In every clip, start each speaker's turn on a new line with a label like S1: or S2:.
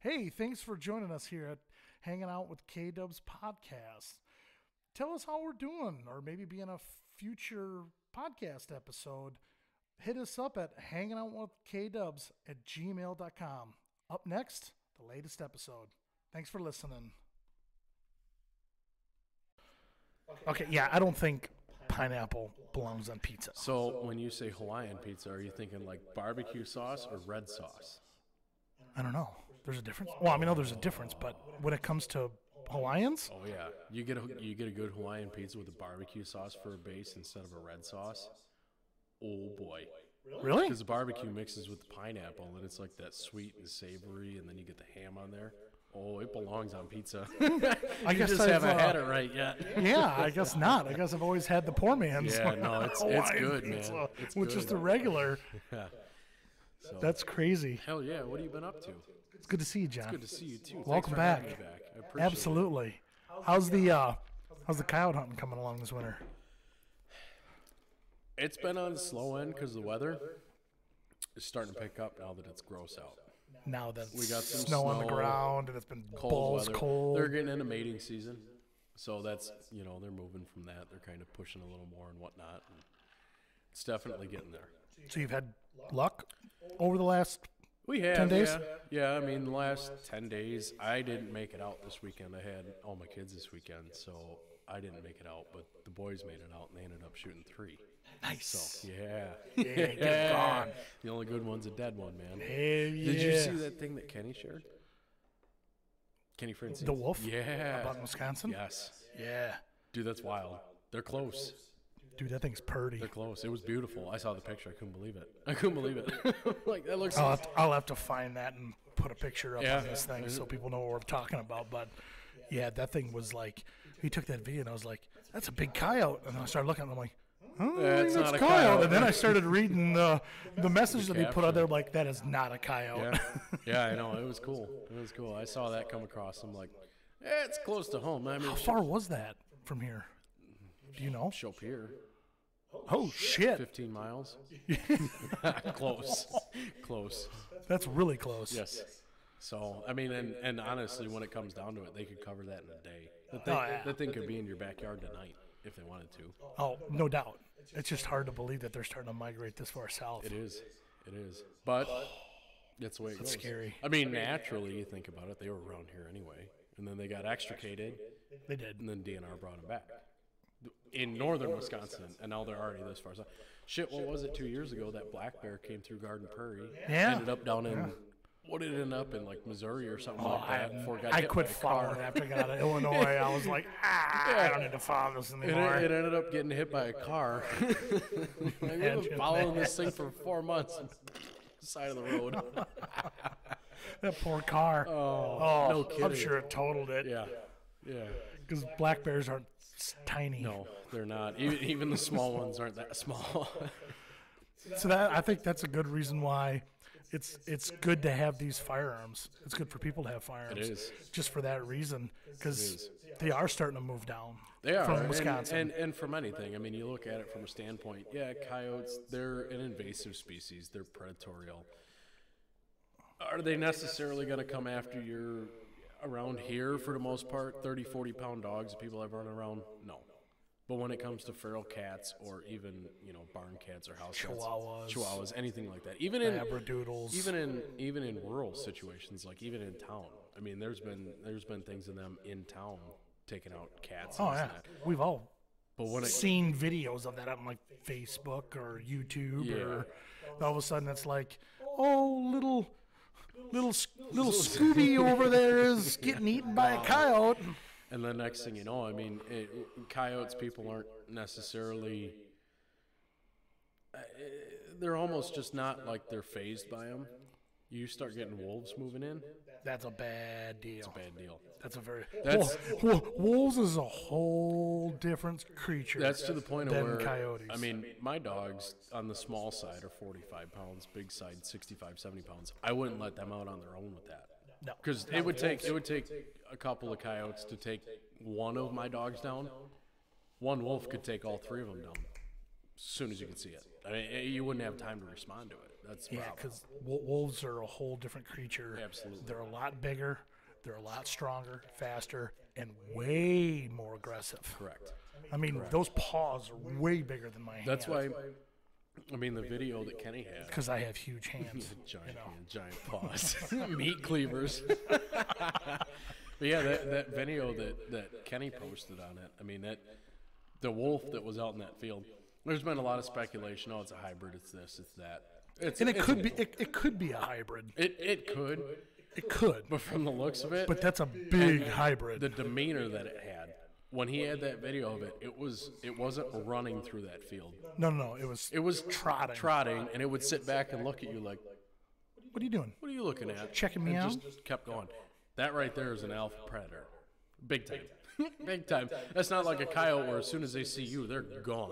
S1: Hey, thanks for joining us here at Hanging Out with K-Dubs podcast. Tell us how we're doing, or maybe be in a future podcast episode. Hit us up at hangingoutwithkdubs@gmail.com. Up next, the latest episode. Thanks for listening. Okay, yeah, I don't think pineapple belongs on pizza.
S2: So when you say Hawaiian pizza, are you thinking like barbecue sauce or red sauce?
S1: I don't know. There's a difference. Well, I mean, there's a difference, but when it comes to Hawaiians,
S2: Oh yeah, you get a good Hawaiian pizza with a barbecue sauce for a base instead of a red sauce. Oh boy,
S1: really?
S2: because the barbecue mixes with the pineapple and it's like that sweet and savory, and then you get the ham on there. Oh, it belongs on pizza.
S1: I guess
S2: just haven't had it right yet.
S1: Yeah, I guess not. I guess I've always had the poor man's.
S2: Yeah, no, it's
S1: Hawaiian
S2: good,
S1: pizza,
S2: man. It's
S1: which
S2: good.
S1: is the regular.
S2: Yeah. So,
S1: That's crazy.
S2: hell yeah, what have you been up to?
S1: It's good to see you, John.
S2: Good to see you too.
S1: Welcome
S2: Thanks for
S1: back.
S2: having me back. I appreciate
S1: Absolutely. How's the coyote hunting coming along this winter?
S2: It's been on the slow end because the weather is starting to pick up now that it's gross out.
S1: Now that
S2: We got some
S1: snow on the
S2: snow,
S1: ground and it's been
S2: Cold
S1: balls
S2: weather.
S1: cold.
S2: They're getting into mating season, so that's they're moving from that. They're kind of pushing a little more and whatnot. And it's definitely getting there.
S1: So you've had luck over the last
S2: We have
S1: 10 days?
S2: Yeah. I mean, the last 10 days, I didn't make it out this weekend. I had all my kids this weekend, so I didn't make it out. But the boys made it out, and they ended up shooting 3.
S1: nice.
S2: So yeah,
S1: Get gone.
S2: The only good one's a dead one, man.
S1: Hey, yeah.
S2: Did you see that thing that Kenny shared? Kenny Francis.
S1: The wolf?
S2: Yeah.
S1: About Wisconsin?
S2: Yes.
S1: Yeah.
S2: Dude, that's wild. They're close.
S1: Dude, that thing's purdy.
S2: They're close. It was beautiful. I saw the picture. I couldn't believe it. Like, that looks
S1: I'll have to find that and put a picture up
S2: Yeah.
S1: on this thing so people know what we're talking about. But yeah, that thing was like, he took that video and I was like, that's a big coyote. And I started looking and I'm like, oh,
S2: That's
S1: that's
S2: not a
S1: coyote.
S2: coyote.
S1: And then I started reading the message that he put out
S2: caption.
S1: there like, that is not a coyote.
S2: Yeah, I know. It was cool. It was cool. I saw that come across. I'm like, it's close to home. I mean,
S1: How far was that from here? Do you know?
S2: Chopier,
S1: Oh, shit.
S2: 15 miles. Close.
S1: That's really close.
S2: Yes. So, I mean, and honestly, when it comes down to it, they could cover that in a day.
S1: yeah.
S2: That thing could be in your backyard tonight if they wanted to.
S1: Oh, no doubt. It's just hard to believe that they're starting to migrate this far south.
S2: It is. It is. But that's the way it goes.
S1: scary.
S2: I mean, naturally, you think about it, they were around here anyway. And then they got extricated,
S1: They did.
S2: and then DNR brought them back. In northern Wisconsin, and now they're already this far south. Shit, what was it 2 years ago? That black bear came through Garden Prairie.
S1: Yeah.
S2: Ended up down in, what did it end up in, like Missouri or something like that before it got
S1: I
S2: hit
S1: quit
S2: by a
S1: following
S2: car.
S1: after I got out of Illinois. I was like, I don't need to follow this
S2: It
S1: anymore.
S2: ended up getting hit by a car. Like, we've been following this thing for 4 months. Side of the road.
S1: That poor car. Oh,
S2: no
S1: I'm
S2: kidding.
S1: sure it totaled it.
S2: Yeah.
S1: Because black bears aren't tiny.
S2: No, they're not. Even the small ones aren't that small.
S1: So that I think that's a good reason why it's good to have these firearms. It's good for people to have firearms.
S2: It is.
S1: Just for that reason, because they are starting to move down.
S2: They are.
S1: from Wisconsin.
S2: And from anything. I mean, you look at it from a standpoint, coyotes, they're an invasive species. They're predatory. Are they necessarily going to come after you around here for the most part? 30, 40-pound dogs that people have running around? No. But when it comes to feral cats or even, barn cats or house Chihuahuas, anything like that. Even in
S1: Labradoodles.
S2: even in rural situations, like even in town. I mean, there's been things in them in town taking out cats.
S1: Oh
S2: and
S1: yeah,
S2: that.
S1: we've all
S2: But when it
S1: seen videos of that on like Facebook or YouTube, or all of a sudden it's like, oh, little Scooby over there is getting eaten by a coyote.
S2: And the next thing you know, I mean, coyotes, people aren't necessarily, they're almost just not like they're phased by them. You start getting wolves moving in,
S1: That's a bad deal.
S2: it's a bad deal.
S1: That's a very
S2: That's-
S1: wolves is a whole different creature.
S2: That's to the point of
S1: than
S2: where,
S1: coyotes.
S2: I mean, my dogs on the small side are 45 pounds, big side 65, 70 pounds. I wouldn't let them out on their own with that.
S1: no,
S2: Because it would take a couple of coyotes to take one of my dogs down. One wolf could take all 3 of them down as soon as you could see it. I mean, you wouldn't have time to respond to it. That's the
S1: Yeah,
S2: problem.
S1: because wolves are a whole different creature.
S2: Absolutely.
S1: They're a lot bigger, they're a lot stronger, faster, and way more aggressive.
S2: Correct.
S1: I mean, those paws are way bigger than my hands.
S2: That's why, I mean, the video that Kenny had.
S1: Because I have huge hands.
S2: Giant paws. Meat cleavers. But yeah, that video that Kenny posted on it, I mean, the wolf that was out in that field, there's been a lot of speculation. Oh, it's a hybrid, it's this, it's that.
S1: It could be a hybrid.
S2: It could.
S1: It could.
S2: But from the looks of it,
S1: But that's a big hybrid.
S2: the demeanor that it had, when he had that video of it, it wasn't running through that field.
S1: No. It was
S2: trotting, and it would sit back and look at you like,
S1: What are you doing?
S2: what are you looking at?
S1: Checking me
S2: and
S1: out?
S2: Just kept going. That right there is an alpha predator. Big time. Big time. That's not like a coyote where as soon as they see you, they're gone.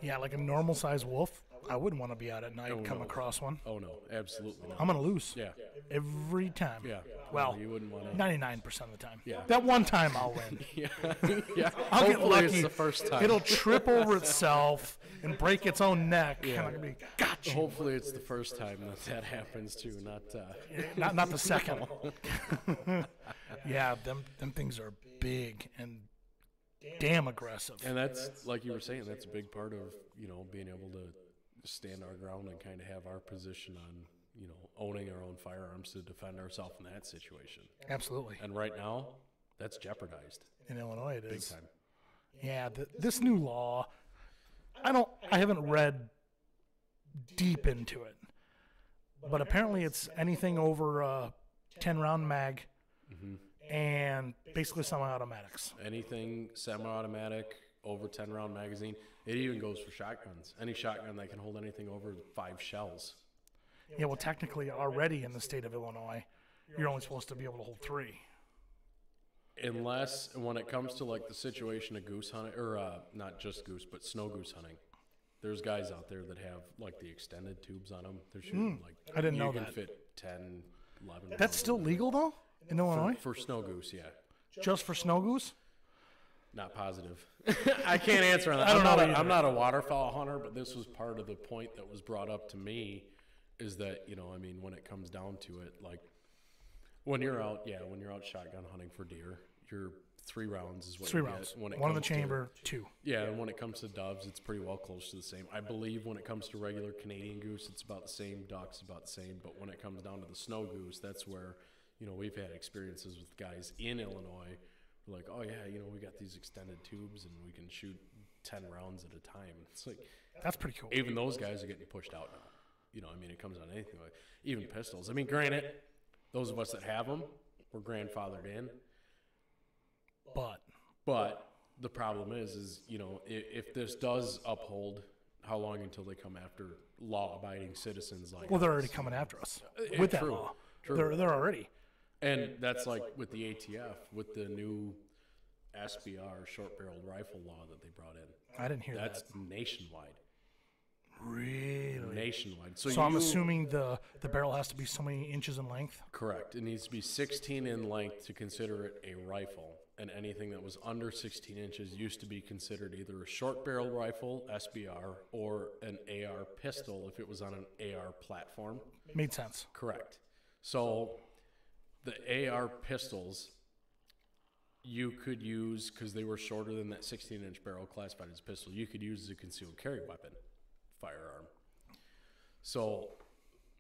S1: Yeah, like a normal sized wolf. I wouldn't want to be out at night and come across one.
S2: Oh, no. Absolutely not.
S1: I'm going to lose.
S2: Yeah.
S1: Every time.
S2: Yeah.
S1: Well,
S2: you wouldn't want to.
S1: 99% of the time.
S2: Yeah.
S1: That one time I'll win.
S2: Yeah. Yeah.
S1: I'll get
S2: Hopefully
S1: lucky.
S2: it's the first time.
S1: It'll trip over itself and break its own neck.
S2: Yeah.
S1: And I'm going to be, gotcha.
S2: Hopefully it's the first time that happens too, not
S1: Not the second. Yeah, them things are big and damn aggressive.
S2: And that's, like you were saying, that's a big part of, being able to stand our ground and kind of have our position on, owning our own firearms to defend ourselves in that situation.
S1: Absolutely.
S2: And right now, that's jeopardized.
S1: In Illinois, it
S2: Big
S1: is.
S2: time.
S1: Yeah, this new law, I haven't read deep into it, but apparently it's anything over a 10-round mag and basically semi-automatics.
S2: Anything semi-automatic, over 10-round magazine. It even goes for shotguns. Any shotgun that can hold anything over 5 shells.
S1: Yeah, well, technically already in the state of Illinois, you're only supposed to be able to hold 3.
S2: Unless, when it comes to like the situation of goose hunting, or not just goose, but snow goose hunting, there's guys out there that have like the extended tubes on them. They're shooting like,
S1: I didn't know
S2: you can
S1: that.
S2: fit 10, 11.
S1: That's still legal, though, in Illinois?
S2: for snow goose, yeah.
S1: Just for snow goose?
S2: Not positive. I can't answer on that.
S1: I don't know either.
S2: I'm not a waterfowl hunter, but this was part of the point that was brought up to me is that, when it comes down to it, like when you're out shotgun hunting for deer, you're 3 rounds is what
S1: 3
S2: you
S1: rounds.
S2: get. When it
S1: One in the
S2: comes to-
S1: chamber, 2.
S2: Yeah, and when it comes to doves, it's pretty well close to the same. I believe when it comes to regular Canadian goose, it's about the same. Ducks about the same. But when it comes down to the snow goose, that's where, we've had experiences with guys in Illinois. We're like, oh yeah, we got these extended tubes and we can shoot 10 rounds at a time. It's like,
S1: That's pretty cool.
S2: even those guys are getting pushed out now. It comes on anything like even pistols. Granted, those of us that have them, we're grandfathered in. But the problem is if this does uphold, how long until they come after law-abiding citizens like
S1: Well, they're
S2: us?
S1: already coming after us with that
S2: True,
S1: law.
S2: true.
S1: They're already.
S2: And that's like with the ATF, with the new SBR short-barreled rifle law that they brought in.
S1: I didn't hear
S2: That's
S1: that.
S2: nationwide.
S1: Really?
S2: Nationwide.
S1: So I'm assuming the barrel has to be so many inches in length?
S2: Correct. It needs to be 16 in length to consider it a rifle. And anything that was under 16 inches used to be considered either a short-barreled rifle, SBR, or an AR pistol if it was on an AR platform.
S1: Made sense.
S2: Correct. So the AR pistols you could use, because they were shorter than that 16-inch barrel classified as a pistol, you could use as a concealed carry weapon, firearm. So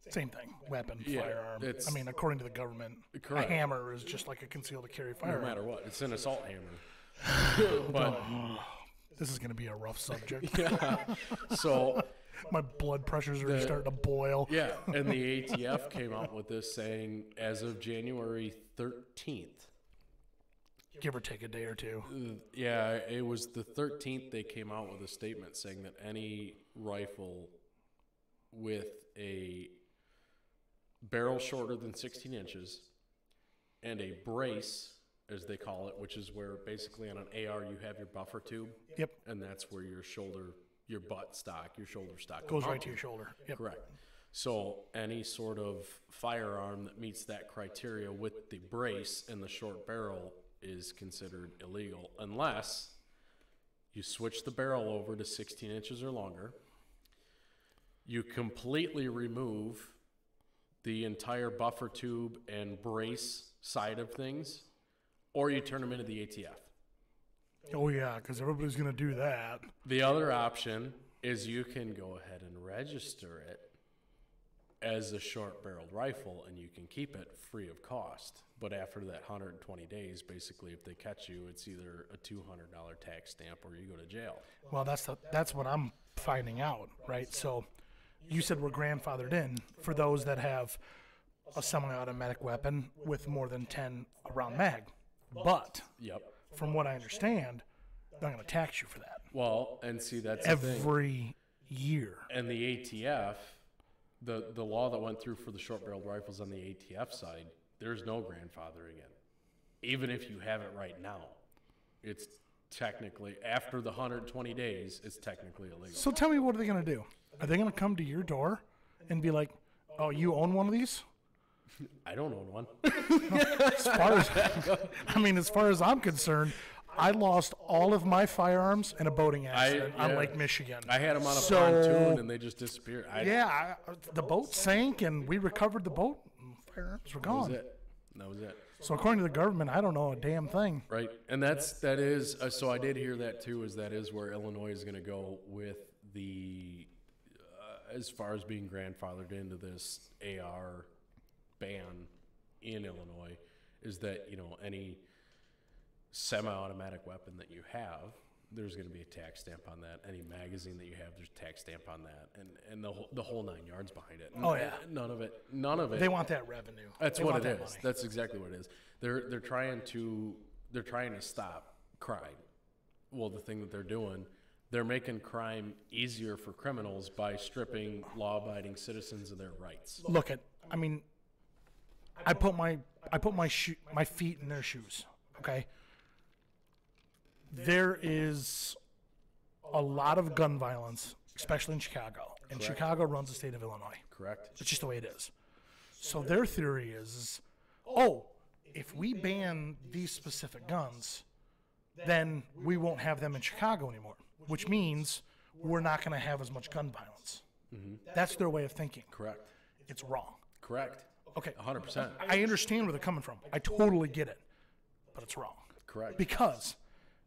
S1: Same thing. Weapon,
S2: Yeah,
S1: firearm.
S2: it's-
S1: According to the government,
S2: Correct.
S1: a hammer is just like a concealed carry
S2: no
S1: firearm.
S2: matter what, it's an assault hammer. But
S1: This is going to be a rough subject.
S2: so
S1: My blood pressures are starting to boil.
S2: yeah, and the ATF came out with this saying as of January 13th.
S1: Give or take a day or two.
S2: Yeah, it was the 13th they came out with a statement saying that any rifle with a barrel shorter than 16 inches and a brace, as they call it, which is where basically on an AR you have your buffer tube.
S1: Yep.
S2: And that's where your butt stock, your shoulder stock
S1: Goes right
S2: mounted.
S1: to your shoulder. Yep.
S2: Correct. So any sort of firearm that meets that criteria with the brace and the short barrel is considered illegal unless you switch the barrel over to 16 inches or longer. you completely remove the entire buffer tube and brace side of things, or you turn them into the ATF.
S1: Oh, yeah, because everybody's going to do that.
S2: The other option is you can go ahead and register it as a short-barreled rifle, and you can keep it free of cost. But after that 120 days, basically, if they catch you, it's either a $200 tax stamp or you go to jail.
S1: Well, that's what I'm finding out, right? So you said we're grandfathered in for those that have a semi-automatic weapon with more than 10 round mag. But
S2: Yep.
S1: from what I understand, they're going to tax you for that
S2: Well, and see, that's the thing.
S1: every year.
S2: And the ATF, the law that went through for the short-barreled rifles on the ATF side, there's no grandfathering in. Even if you have it right now, it's technically, after the 120 days, it's technically illegal.
S1: So tell me, what are they going to do? Are they going to come to your door and be like, oh, you own one of these?
S2: I don't own one.
S1: As far as I'm concerned, I lost all of my firearms in a boating accident on Lake Michigan.
S2: I had them on a pontoon, and they just disappeared.
S1: The boat sank, and we recovered the boat, and firearms were gone.
S2: That was it.
S1: So according to the government, I don't know a damn thing.
S2: Right, and that is. So I did hear that too. That is where Illinois is going to go with the, as far as being grandfathered into this AR ban in Illinois, is that any semi-automatic weapon that you have, there's going to be a tax stamp on that. Any magazine that you have, there's a tax stamp on that, and the whole 9 yards behind it.
S1: Oh yeah,
S2: none of it.
S1: They want that revenue.
S2: That's
S1: they
S2: what
S1: want
S2: it
S1: that
S2: is.
S1: money.
S2: That's exactly what it is. They're trying to stop crime. Well, the thing that they're doing, they're making crime easier for criminals by stripping law-abiding citizens of their rights.
S1: Look I put my feet in their shoes. Okay. There is a lot of gun violence, especially in Chicago. And
S2: Correct.
S1: Chicago runs the state of Illinois.
S2: Correct.
S1: It's just the way it is. So their theory is, if we ban these specific guns, then we won't have them in Chicago anymore, which means we're not going to have as much gun violence.
S2: Mm-hmm.
S1: That's their way of thinking.
S2: Correct.
S1: It's wrong.
S2: Correct.
S1: Okay.
S2: 100%.
S1: I understand where they're coming from. I totally get it. But it's wrong.
S2: Correct.
S1: Because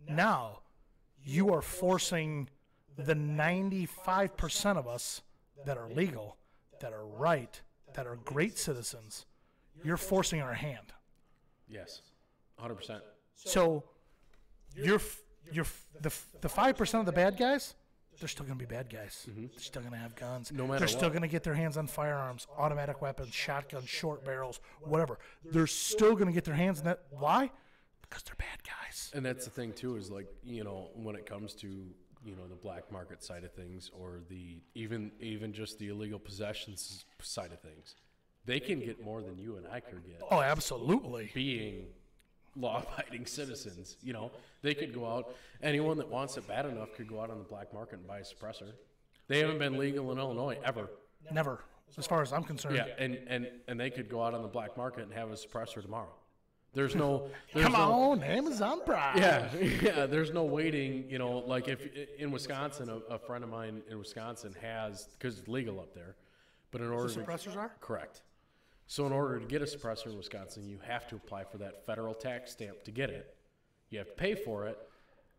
S1: now you are forcing the 95% of us that are legal, that are right, that are great citizens, you're forcing our hand.
S2: Yes. 100%.
S1: So the 5% of the bad guys, they're still going to be bad guys.
S2: Mm-hmm.
S1: They're still going to have guns.
S2: No matter
S1: They're still
S2: what.
S1: going to get their hands on firearms, automatic weapons, shotguns, short barrels, whatever. They're still going to get their hands on that. Why? Because they're bad guys.
S2: And that's the thing too, is like, when it comes to, the black market side of things, or the even just the illegal possessions side of things, they can get more than you and I could get.
S1: Oh, absolutely.
S2: Being law-abiding citizens, they could go out. Anyone that wants it bad enough could go out on the black market and buy a suppressor. They haven't been legal in Illinois ever.
S1: Never, as far as I'm concerned.
S2: Yeah, and they could go out on the black market and have a suppressor tomorrow. There's
S1: Come on, Amazon Prime.
S2: Yeah, there's no waiting, like if in Wisconsin, a friend of mine in Wisconsin has, because it's legal up there, but in order
S1: Suppressors are?
S2: Correct. So in order to get a suppressor in Wisconsin, you have to apply for that federal tax stamp to get it. You have to pay for it,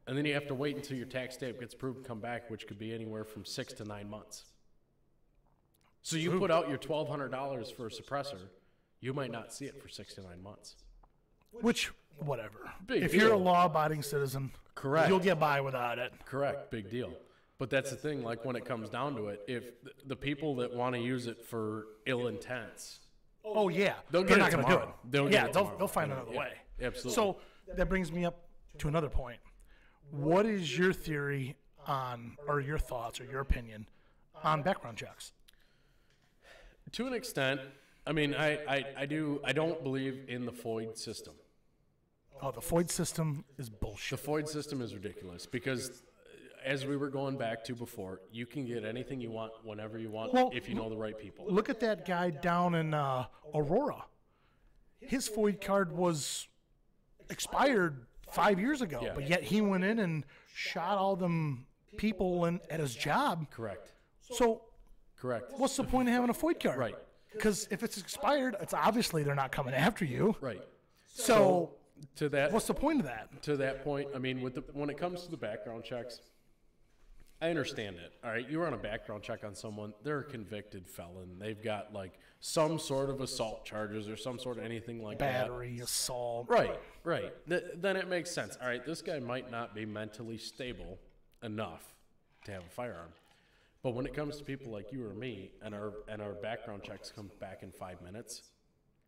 S2: and then you have to wait until your tax stamp gets approved and come back, which could be anywhere from 6 to 9 months. So you put out your $1,200 for a suppressor, you might not see it for 6 to 9 months.
S1: Which, whatever.
S2: Big
S1: if
S2: deal.
S1: you're a law-abiding citizen,
S2: Correct.
S1: you'll get by without it.
S2: Correct, big deal. But that's the thing, like when it comes down to it, if the people that want to use it for ill intents,
S1: Oh, yeah.
S2: They'll
S1: They're
S2: get
S1: not
S2: it
S1: going to do
S2: tomorrow.
S1: it.
S2: They'll get
S1: Yeah,
S2: it
S1: they'll
S2: tomorrow.
S1: find another
S2: Yeah,
S1: way.
S2: absolutely.
S1: So that brings me up to another point. What is your theory on, or your thoughts, or your opinion on background checks?
S2: To an extent, I mean, I don't believe in the FOID system.
S1: Oh, the FOID system is bullshit.
S2: The FOID system is ridiculous because, as we were going back to before, you can get anything you want whenever you want if you know the right people.
S1: Look at that guy down in Aurora. His FOID card was expired 5 years ago,
S2: Yeah.
S1: but yet he went in and shot all them people at his job.
S2: Correct.
S1: So
S2: Correct.
S1: What's the point of having a FOID card?
S2: Right.
S1: Because if it's expired, it's obviously they're not coming after you.
S2: Right.
S1: So
S2: to that,
S1: what's the point of that?
S2: To that point, I mean, when it comes to the background checks, I understand it. All right, you run a background check on someone, they're a convicted felon. They've got like some sort of assault charges or some sort of anything like
S1: Battery, assault.
S2: that. Right. Then it makes sense. All right, this guy might not be mentally stable enough to have a firearm. But when it comes to people like you or me, and our background checks come back in 5 minutes,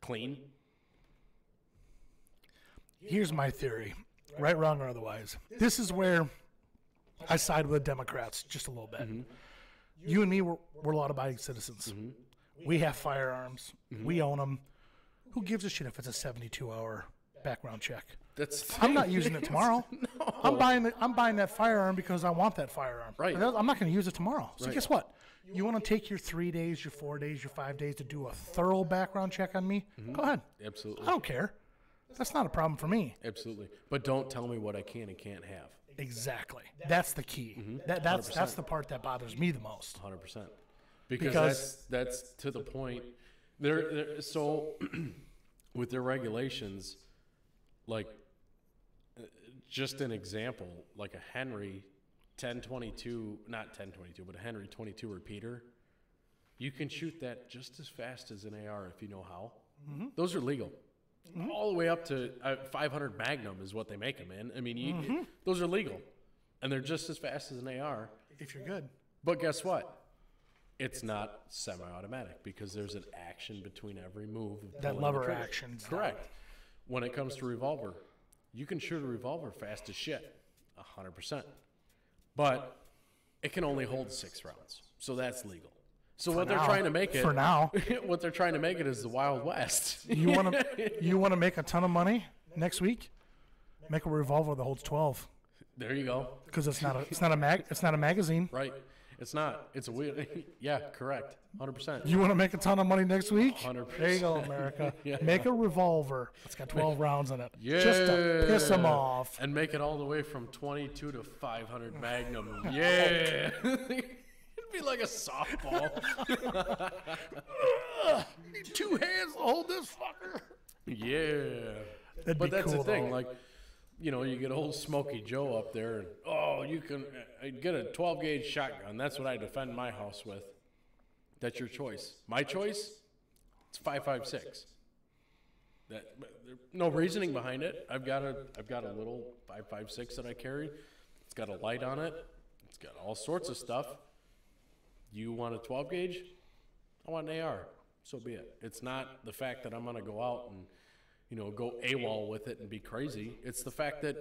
S2: clean.
S1: Here's my theory, right, wrong, or otherwise. This is where I side with the Democrats just a little bit.
S2: Mm-hmm.
S1: You and me, we're law-abiding citizens.
S2: Mm-hmm.
S1: We have firearms. We own them. Who gives a shit if it's a 72-hour background check? I'm not using it tomorrow.
S2: No.
S1: I'm buying that firearm because I want that firearm.
S2: Right.
S1: I'm not going to use it tomorrow. So
S2: Right.
S1: guess what? You want to take your 3 days, your 4 days, your 5 days to do a thorough background check on me? Go ahead.
S2: Absolutely.
S1: I don't care. That's not a problem for me.
S2: Absolutely. But don't tell me what I can and can't have.
S1: Exactly. That's the key. That's the part that bothers me the most.
S2: 100%. Because that's to the point. So with their regulations, like just an example, like a Henry 1022, not 1022, but a Henry 22 repeater, you can shoot that just as fast as an AR if you know how. Those are legal. All the way up to 500 Magnum is what they make them in. I mean, those are legal, and they're just as fast as an AR.
S1: If you're good.
S2: But guess what? It's not semi-automatic because there's an action between every move. Of
S1: That
S2: pulling the
S1: lever
S2: trigger.
S1: action.
S2: Correct. When it comes to revolver, you can shoot a revolver fast as shit, 100%. But it can only hold 6 rounds, so that's legal. So what they're trying to make it
S1: For now.
S2: what they're trying to make it is the Wild West.
S1: You want to make a ton of money next week? Make a revolver that holds 12.
S2: There you go.
S1: Because it's not a magazine.
S2: Right. It's not. It's a weird. Yeah, correct. 100%.
S1: You want to make a ton of money next week?
S2: 100%.
S1: There you go, America.
S2: Yeah.
S1: Make a revolver. It's got 12 rounds in it.
S2: Yeah.
S1: Just to piss them off.
S2: And make it all the way from 22 to 500 Magnum. Yeah. It'd be like a softball.
S1: 2 hands to hold this fucker.
S2: Yeah.
S1: That'd
S2: But
S1: be
S2: that's
S1: cool,
S2: the thing.
S1: though.
S2: Like, you know, you get old Smokey Joe up there, and you can get a 12-gauge shotgun. That's what I defend my house with. That's your choice. My choice, it's 5.56. No reasoning behind it. I've got a little 5.56 that I carry. It's got a light on it. It's got all sorts of stuff. You want a 12-gauge? I want an AR. So be it. It's not the fact that I'm going to go out and go AWOL with it and be crazy. It's the fact that,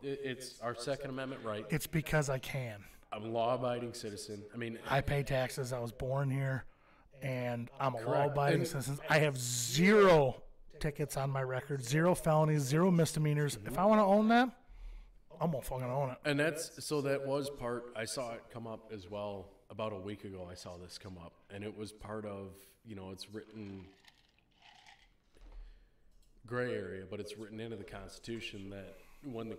S2: it's our Second Amendment right.
S1: It's because I can.
S2: I'm a law-abiding citizen. I mean,
S1: I pay taxes. I was born here, and I'm a
S2: Correct.
S1: law-abiding
S2: And-
S1: citizen. I have 0 tickets on my record, 0 felonies, 0 misdemeanors. If I want to own that, I'm gonna fucking own it.
S2: and that was part, I saw it come up as well about a week ago. I saw this come up, and it was part of, it's written gray area, but it's written into the Constitution that when the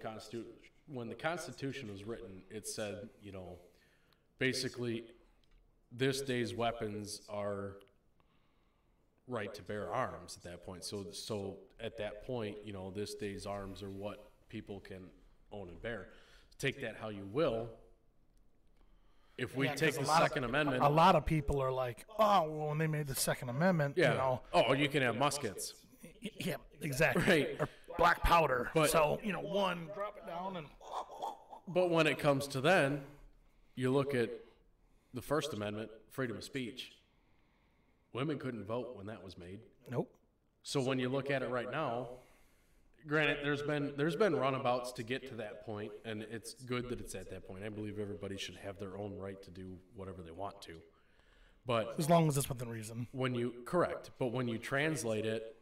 S2: Constitution was written, it said, basically, this day's weapons are right to bear arms at that point. So at that point, this day's arms are what people can own and bear. Take that how you will. If we
S1: Yeah,
S2: take
S1: 'cause
S2: the Second Amendment,
S1: A lot of people are like, oh, well, when they made the Second Amendment,
S2: yeah. Oh, you can have muskets.
S1: Yeah, exactly.
S2: Right.
S1: Or black powder.
S2: But-
S1: so, one, drop it down and.
S2: But when it comes to then, you look at the First Amendment, freedom of speech. Women couldn't vote when that was made.
S1: Nope.
S2: So when you look at it right now, granted, there's been runabouts to get to that point, and it's good that it's at that point. I believe everybody should have their own right to do whatever they want to. But
S1: As long as it's within reason.
S2: when you translate it,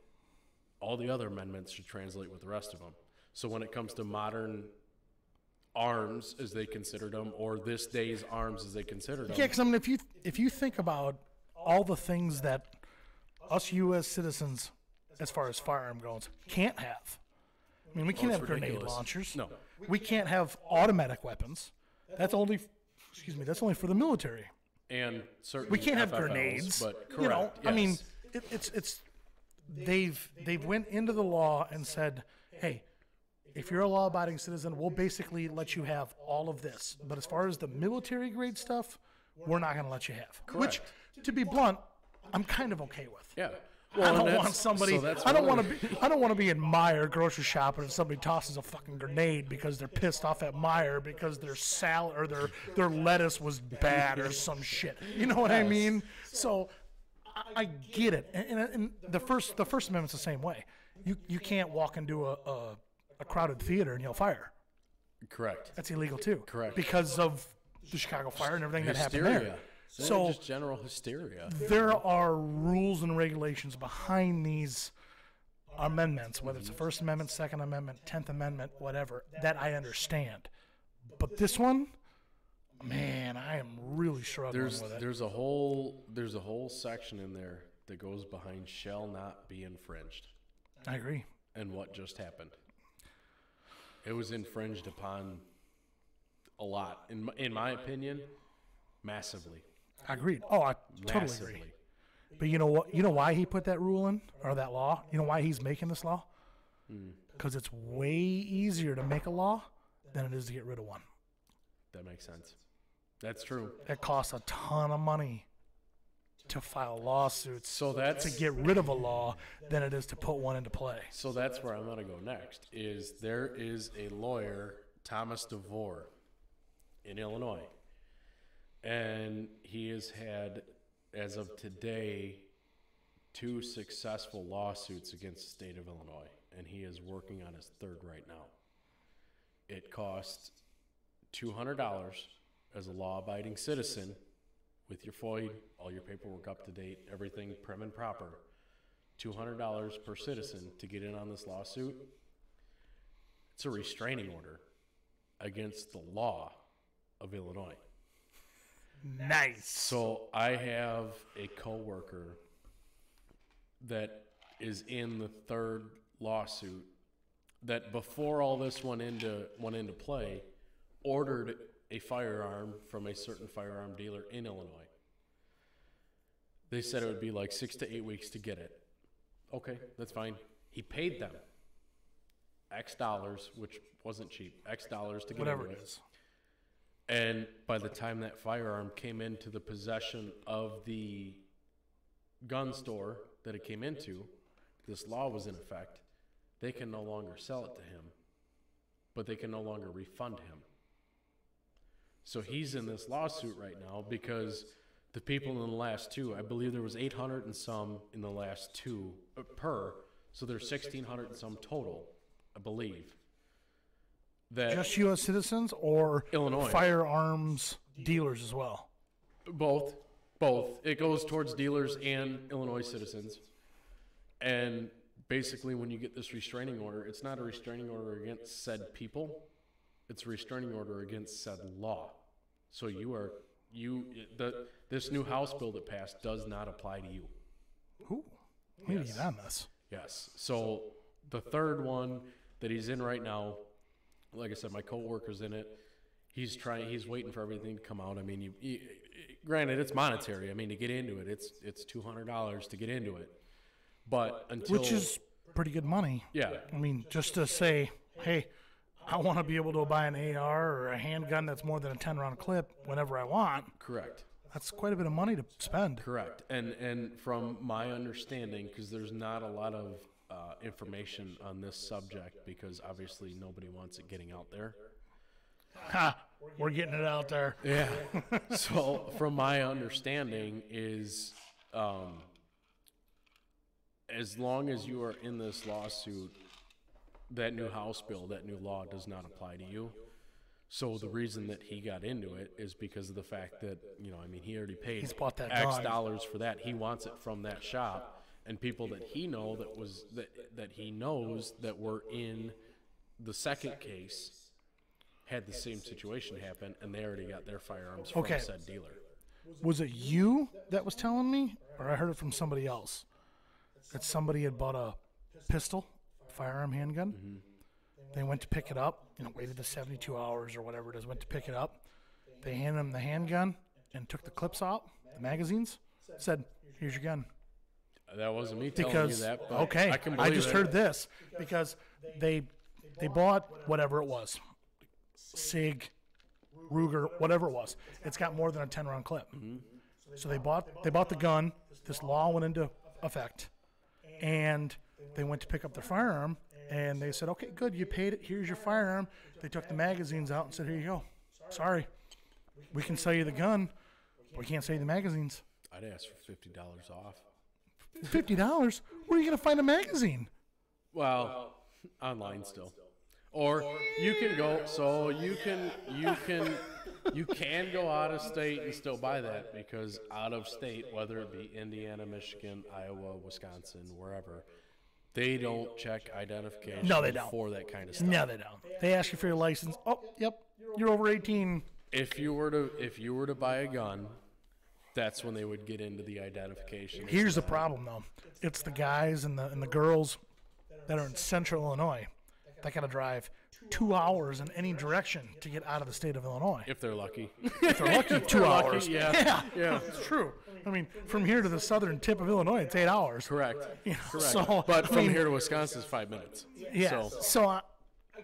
S2: all the other amendments should translate with the rest of them. So when it comes to modern arms, as they considered them, or this day's arms, as they considered them,
S1: Yeah, because I mean, if you think about all the things that us U.S. citizens, as far as firearm goes, can't have. I mean, we can't
S2: it's
S1: have grenade
S2: ridiculous.
S1: launchers.
S2: No.
S1: We can't have automatic weapons. That's only for the military.
S2: and certain
S1: We can't have
S2: FFLs,
S1: grenades.
S2: but correct.
S1: You know, I
S2: yes.
S1: mean, it's they've went into the law and said, hey, if you're a law-abiding citizen, we'll basically let you have all of this. But as far as the military grade stuff, we're not going to let you have.
S2: Correct.
S1: Which, to be blunt, I'm kind of okay with.
S2: Yeah.
S1: I
S2: Well,
S1: don't want somebody.
S2: so
S1: I don't want to be in Meijer grocery shopping and somebody tosses a fucking grenade because they're pissed off at Meijer because their salad or their lettuce was bad or some shit. You know what I mean? So I get it. And the First Amendment's the same way. You can't walk into a crowded theater and yell fire.
S2: Correct.
S1: That's illegal too.
S2: Correct.
S1: Because of the Chicago fire and everything that happened
S2: Hysteria.
S1: there.
S2: So just general hysteria.
S1: There are rules and regulations behind these amendments, whether it's the First Amendment, Second Amendment, 10th Amendment, whatever, that I understand. But this one, man, I am really struggling with it.
S2: There's a whole section in there that goes behind shall not be infringed.
S1: I agree.
S2: And what just happened? It was infringed upon a lot, in my opinion, massively.
S1: Agreed. Oh, I totally agree. But you know what? You know why he put that rule in or that law? You know why he's making this law? Because it's way easier to make a law than it is to get rid of one.
S2: That makes sense. That's true.
S1: It costs a ton of money to file lawsuits
S2: So that's
S1: to get rid of a law than it is to put one into play.
S2: So that's where I'm going to go next. There is a lawyer, Thomas DeVore, in Illinois, and he has had, as of today, 2 successful lawsuits against the state of Illinois, and he is working on his 3rd right now. It costs $200 as a law-abiding citizen with your FOID, all your paperwork up to date, everything prim and proper. $200 per citizen to get in on this lawsuit. It's a restraining order against the law of Illinois.
S1: Nice.
S2: So I have a coworker that is in the 3rd lawsuit that, before all this went into play, ordered a firearm from a certain firearm dealer in Illinois. They said it would be like 6 to 8 weeks to get it. Okay, that's fine. He paid them X dollars, which wasn't cheap, X dollars to get
S1: Whatever
S2: into
S1: it is.
S2: And by the time that firearm came into the possession of the gun store that it came into, this law was in effect. They can no longer sell it to him, but they can no longer refund him. So he's in this lawsuit right now because the people in the last 2, I believe there was 800 and some in the last 2 per, so there's 1,600 and some total, I believe. That
S1: Just U.S. citizens or
S2: Illinois
S1: firearms dealers as well?
S2: both. It goes towards dealers and Illinois citizens. And basically, when you get this restraining order, it's not a restraining order against said people. It's a restraining order against said law. So this new House bill that passed does not apply to you.
S1: Ooh, we need to
S2: Yes.
S1: get on this.
S2: Yes. So the 3rd one that he's in right now, like I said, my coworker's in it. He's waiting for everything to come out. I mean, granted, it's monetary. I mean, to get into it, it's $200 to get into it. But until,
S1: Which is pretty good money.
S2: yeah,
S1: I mean, just to say, hey, I want to be able to buy an AR or a handgun that's more than a 10-round clip whenever I want.
S2: correct.
S1: That's quite a bit of money to spend.
S2: Correct. And from my understanding, because there's not a lot of information on this subject, because obviously nobody wants it getting out there.
S1: Ha! We're getting it out there.
S2: Yeah. So from my understanding is, as long as you are in this lawsuit, that new House bill, that new law does not apply to you. So the reason that he got into it is because of the fact that, he already paid
S1: He's bought that
S2: X
S1: gun.
S2: dollars for that. He wants it from that shop, and people that he knows that were in the second case had the same situation happen, and they already got their firearms from
S1: Okay.
S2: said dealer.
S1: Was it you that was telling me, or I heard it from somebody else? That somebody had bought a pistol, firearm handgun.
S2: Mm-hmm.
S1: They went to pick it up, waited the 72 hours or whatever it is, went to pick it up. They handed him the handgun, and took the clips out, the magazines, said, "Here's your gun."
S2: That wasn't me telling
S1: Because
S2: you that. But
S1: okay,
S2: I can
S1: I
S2: believe
S1: just
S2: it.
S1: heard this because they bought whatever it was, Sig, Ruger, whatever it was. It's got more than a 10-round clip. So they bought the gun. This law went into effect, and they went to pick up their firearm, and they said, "Okay, good, you paid it. Here's your firearm." They took the magazines out and said, "Here you go. Sorry, we can sell you the gun, but we can't sell you the magazines."
S2: I'd ask for $50 off.
S1: $50? Where are you going to find a magazine?
S2: Well, online still. Or you can go. So you can go out of state and still buy that, because out of state, whether it be Indiana, Michigan, Iowa, Wisconsin, wherever, they don't check identification.
S1: No, they don't.
S2: For that kind of stuff.
S1: No, they don't. They ask you for your license. Oh, yep, you're over 18.
S2: If you were to buy a gun, that's when they would get into the identification.
S1: Here's the problem, though. It's the guys and the girls that are in central Illinois that got to drive 2 hours in any direction to get out of the state of Illinois.
S2: If they're lucky.
S1: If they're lucky, 2 hours.
S2: Yeah.
S1: It's true. I mean, from here to the southern tip of Illinois, it's 8 hours.
S2: Correct.
S1: You know,
S2: Correct.
S1: so,
S2: but
S1: I
S2: from
S1: mean,
S2: here to Wisconsin is 5 minutes.
S1: Yeah.
S2: So,
S1: So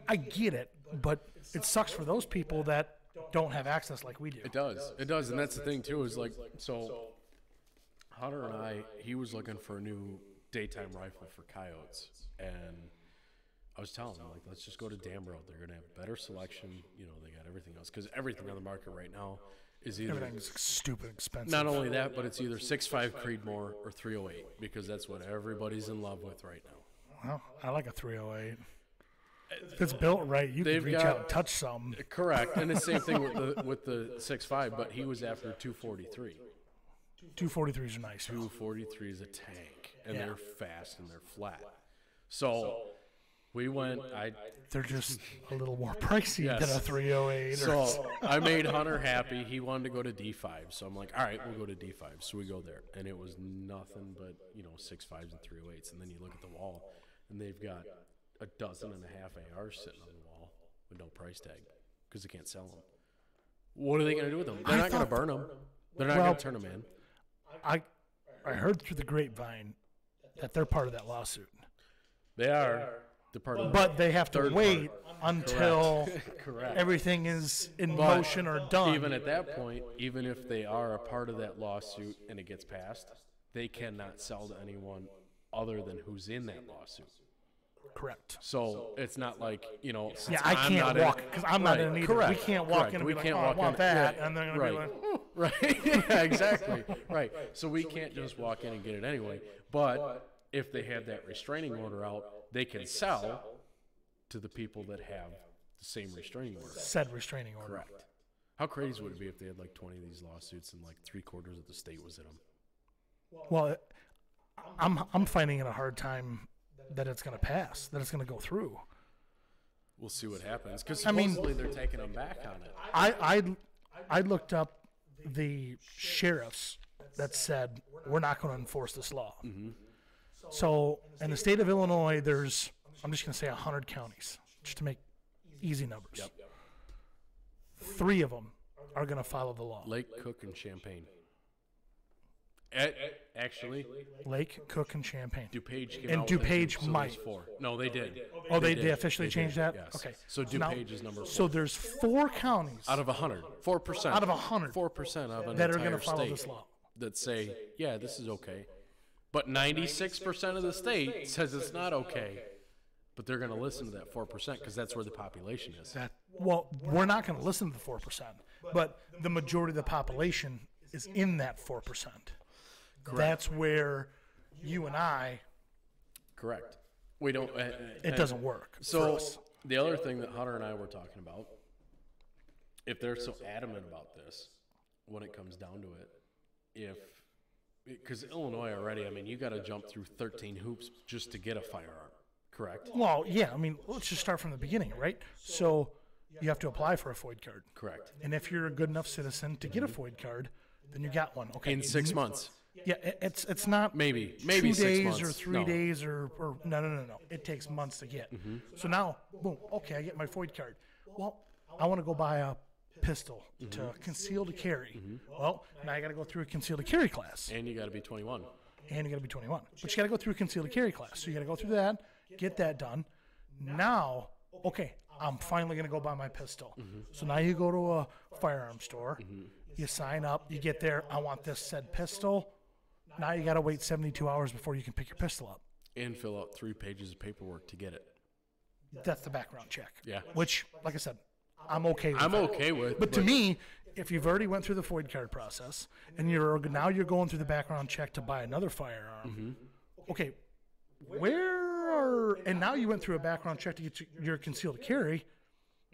S1: I get it, but it sucks for those people that don't have access like we do.
S2: it does, and that's the thing too. Is like, so Hunter and he was looking for a new daytime rifle for coyotes, and I was telling him, like, let's just go to Danborough. They're gonna have better selection. You know, they got everything else, because everything on the market right now is either
S1: Everything's stupid expensive.
S2: not only that, but it's either 6.5 Creedmoor or 308, because that's what everybody's in love with right now.
S1: Well, I like a 308. If it's built right, you can
S2: They've
S1: reach
S2: got-
S1: out and touch something.
S2: Correct, and the same thing with the 6.5, but he was after 243.
S1: 243s are nice.
S2: 243 is a tank, and
S1: Yeah.
S2: they're fast and they're flat. So we went.
S1: They're just a little more pricey
S2: Yes.
S1: than a 308.
S2: So I made Hunter happy. He wanted to go to D5, so I'm like, all right, we'll go to D5. So we go there, and it was nothing but 6.5s and 308s. And then you look at the wall, and they've got a dozen and a half ARs sitting on the wall with no price tag because they can't sell them. What are they going to do with them? They're not going to burn them. They're not going to turn them in.
S1: I heard through the grapevine that they're part of that lawsuit.
S2: They are. They're part of.
S1: But they have to
S2: Third
S1: wait until
S2: Correct.
S1: everything is in
S2: But
S1: motion or done.
S2: Even at that point, even if they are a part of that lawsuit and it gets passed, they cannot sell to anyone other than who's in that lawsuit.
S1: Correct.
S2: So it's not like, since
S1: Yeah, I
S2: I'm
S1: can't
S2: not
S1: walk
S2: in it-
S1: because I'm not
S2: Right,
S1: in it either.
S2: correct,
S1: We can't walk
S2: correct.
S1: in and
S2: We
S1: be like,
S2: can't
S1: oh,
S2: walk
S1: I want
S2: in-
S1: that.
S2: yeah,
S1: And they're going to be
S2: right.
S1: like, oh.
S2: Right. Yeah, exactly. Right. So we can't just walk in and get it anyway. But if they have that restraining order out, they can sell to the people that have the same restraining order.
S1: Said restraining order.
S2: Correct. How crazy would it be if they had like 20 of these lawsuits and like 3/4 of the state was in them?
S1: Well, I'm finding it a hard time that it's going to pass, that it's going to go through.
S2: We'll see what happens. Because
S1: I mean-
S2: supposedly they're taking them back on it.
S1: I looked up the sheriffs that said we're not going to enforce this law.
S2: Mm-hmm.
S1: So in the state of Illinois, there's, I'm just going to say 100 counties, just to make easy numbers.
S2: Yep.
S1: 3 of them are going to follow the law.
S2: Lake, Cook, and Champaign. Actually,
S1: Lake, Cook, and Champaign.
S2: DuPage came
S1: And
S2: out with it,
S1: DuPage
S2: so
S1: might.
S2: there's 4. No, they did.
S1: Oh, they officially
S2: They
S1: changed
S2: did,
S1: that?
S2: yes.
S1: Okay.
S2: So
S1: Now-
S2: DuPage is number 4.
S1: So there's 4 counties
S2: out of 100, 4%.
S1: out of 100
S2: 4% of an
S1: that are
S2: entire
S1: going to follow
S2: state
S1: this law.
S2: that say, yeah, this is okay. But 96% of the state says it's not okay. But they're going to listen to that 4% because that's where the population is.
S1: Well, we're not going to listen to the 4%, but the majority of the population is in that 4%. That's where you and I,
S2: Correct. We don't.
S1: it doesn't work. for
S2: So
S1: us.
S2: the other thing that Hunter and I were talking about, if they're so adamant about this, when it comes down to it, because Illinois already, I mean, you got to jump through 13 hoops just to get a firearm. Correct.
S1: Well, yeah, I mean, let's just start from the beginning, right? So you have to apply for a FOID card.
S2: Correct.
S1: And if you're a good enough citizen to get a FOID card, then you got one. Okay.
S2: In 6 months.
S1: Yeah, it's not
S2: Maybe
S1: 2
S2: 6
S1: days
S2: months.
S1: or 3
S2: No.
S1: days or no. It takes months to get. So now, boom, okay, I get my FOID card. Well, I want to go buy a pistol to conceal to carry. Well, now you got to go through a conceal to carry class.
S2: And you got to be 21.
S1: And you got to be 21. But you got to go through a concealed carry class. So you got to go through that, get that done. Now, okay, I'm finally going to go buy my pistol. So now you go to a firearm store, you sign up, you get there, I want this said pistol. Now you got to wait 72 hours before you can pick your pistol up.
S2: And fill out 3 pages of paperwork to get it.
S1: That's the background check.
S2: Yeah.
S1: Which, like I said, I'm okay with.
S2: I'm okay with.
S1: But to me, if you've already went through the FOID card process and you're going through the background check to buy another firearm, okay, and now you went through a background check to get your concealed carry,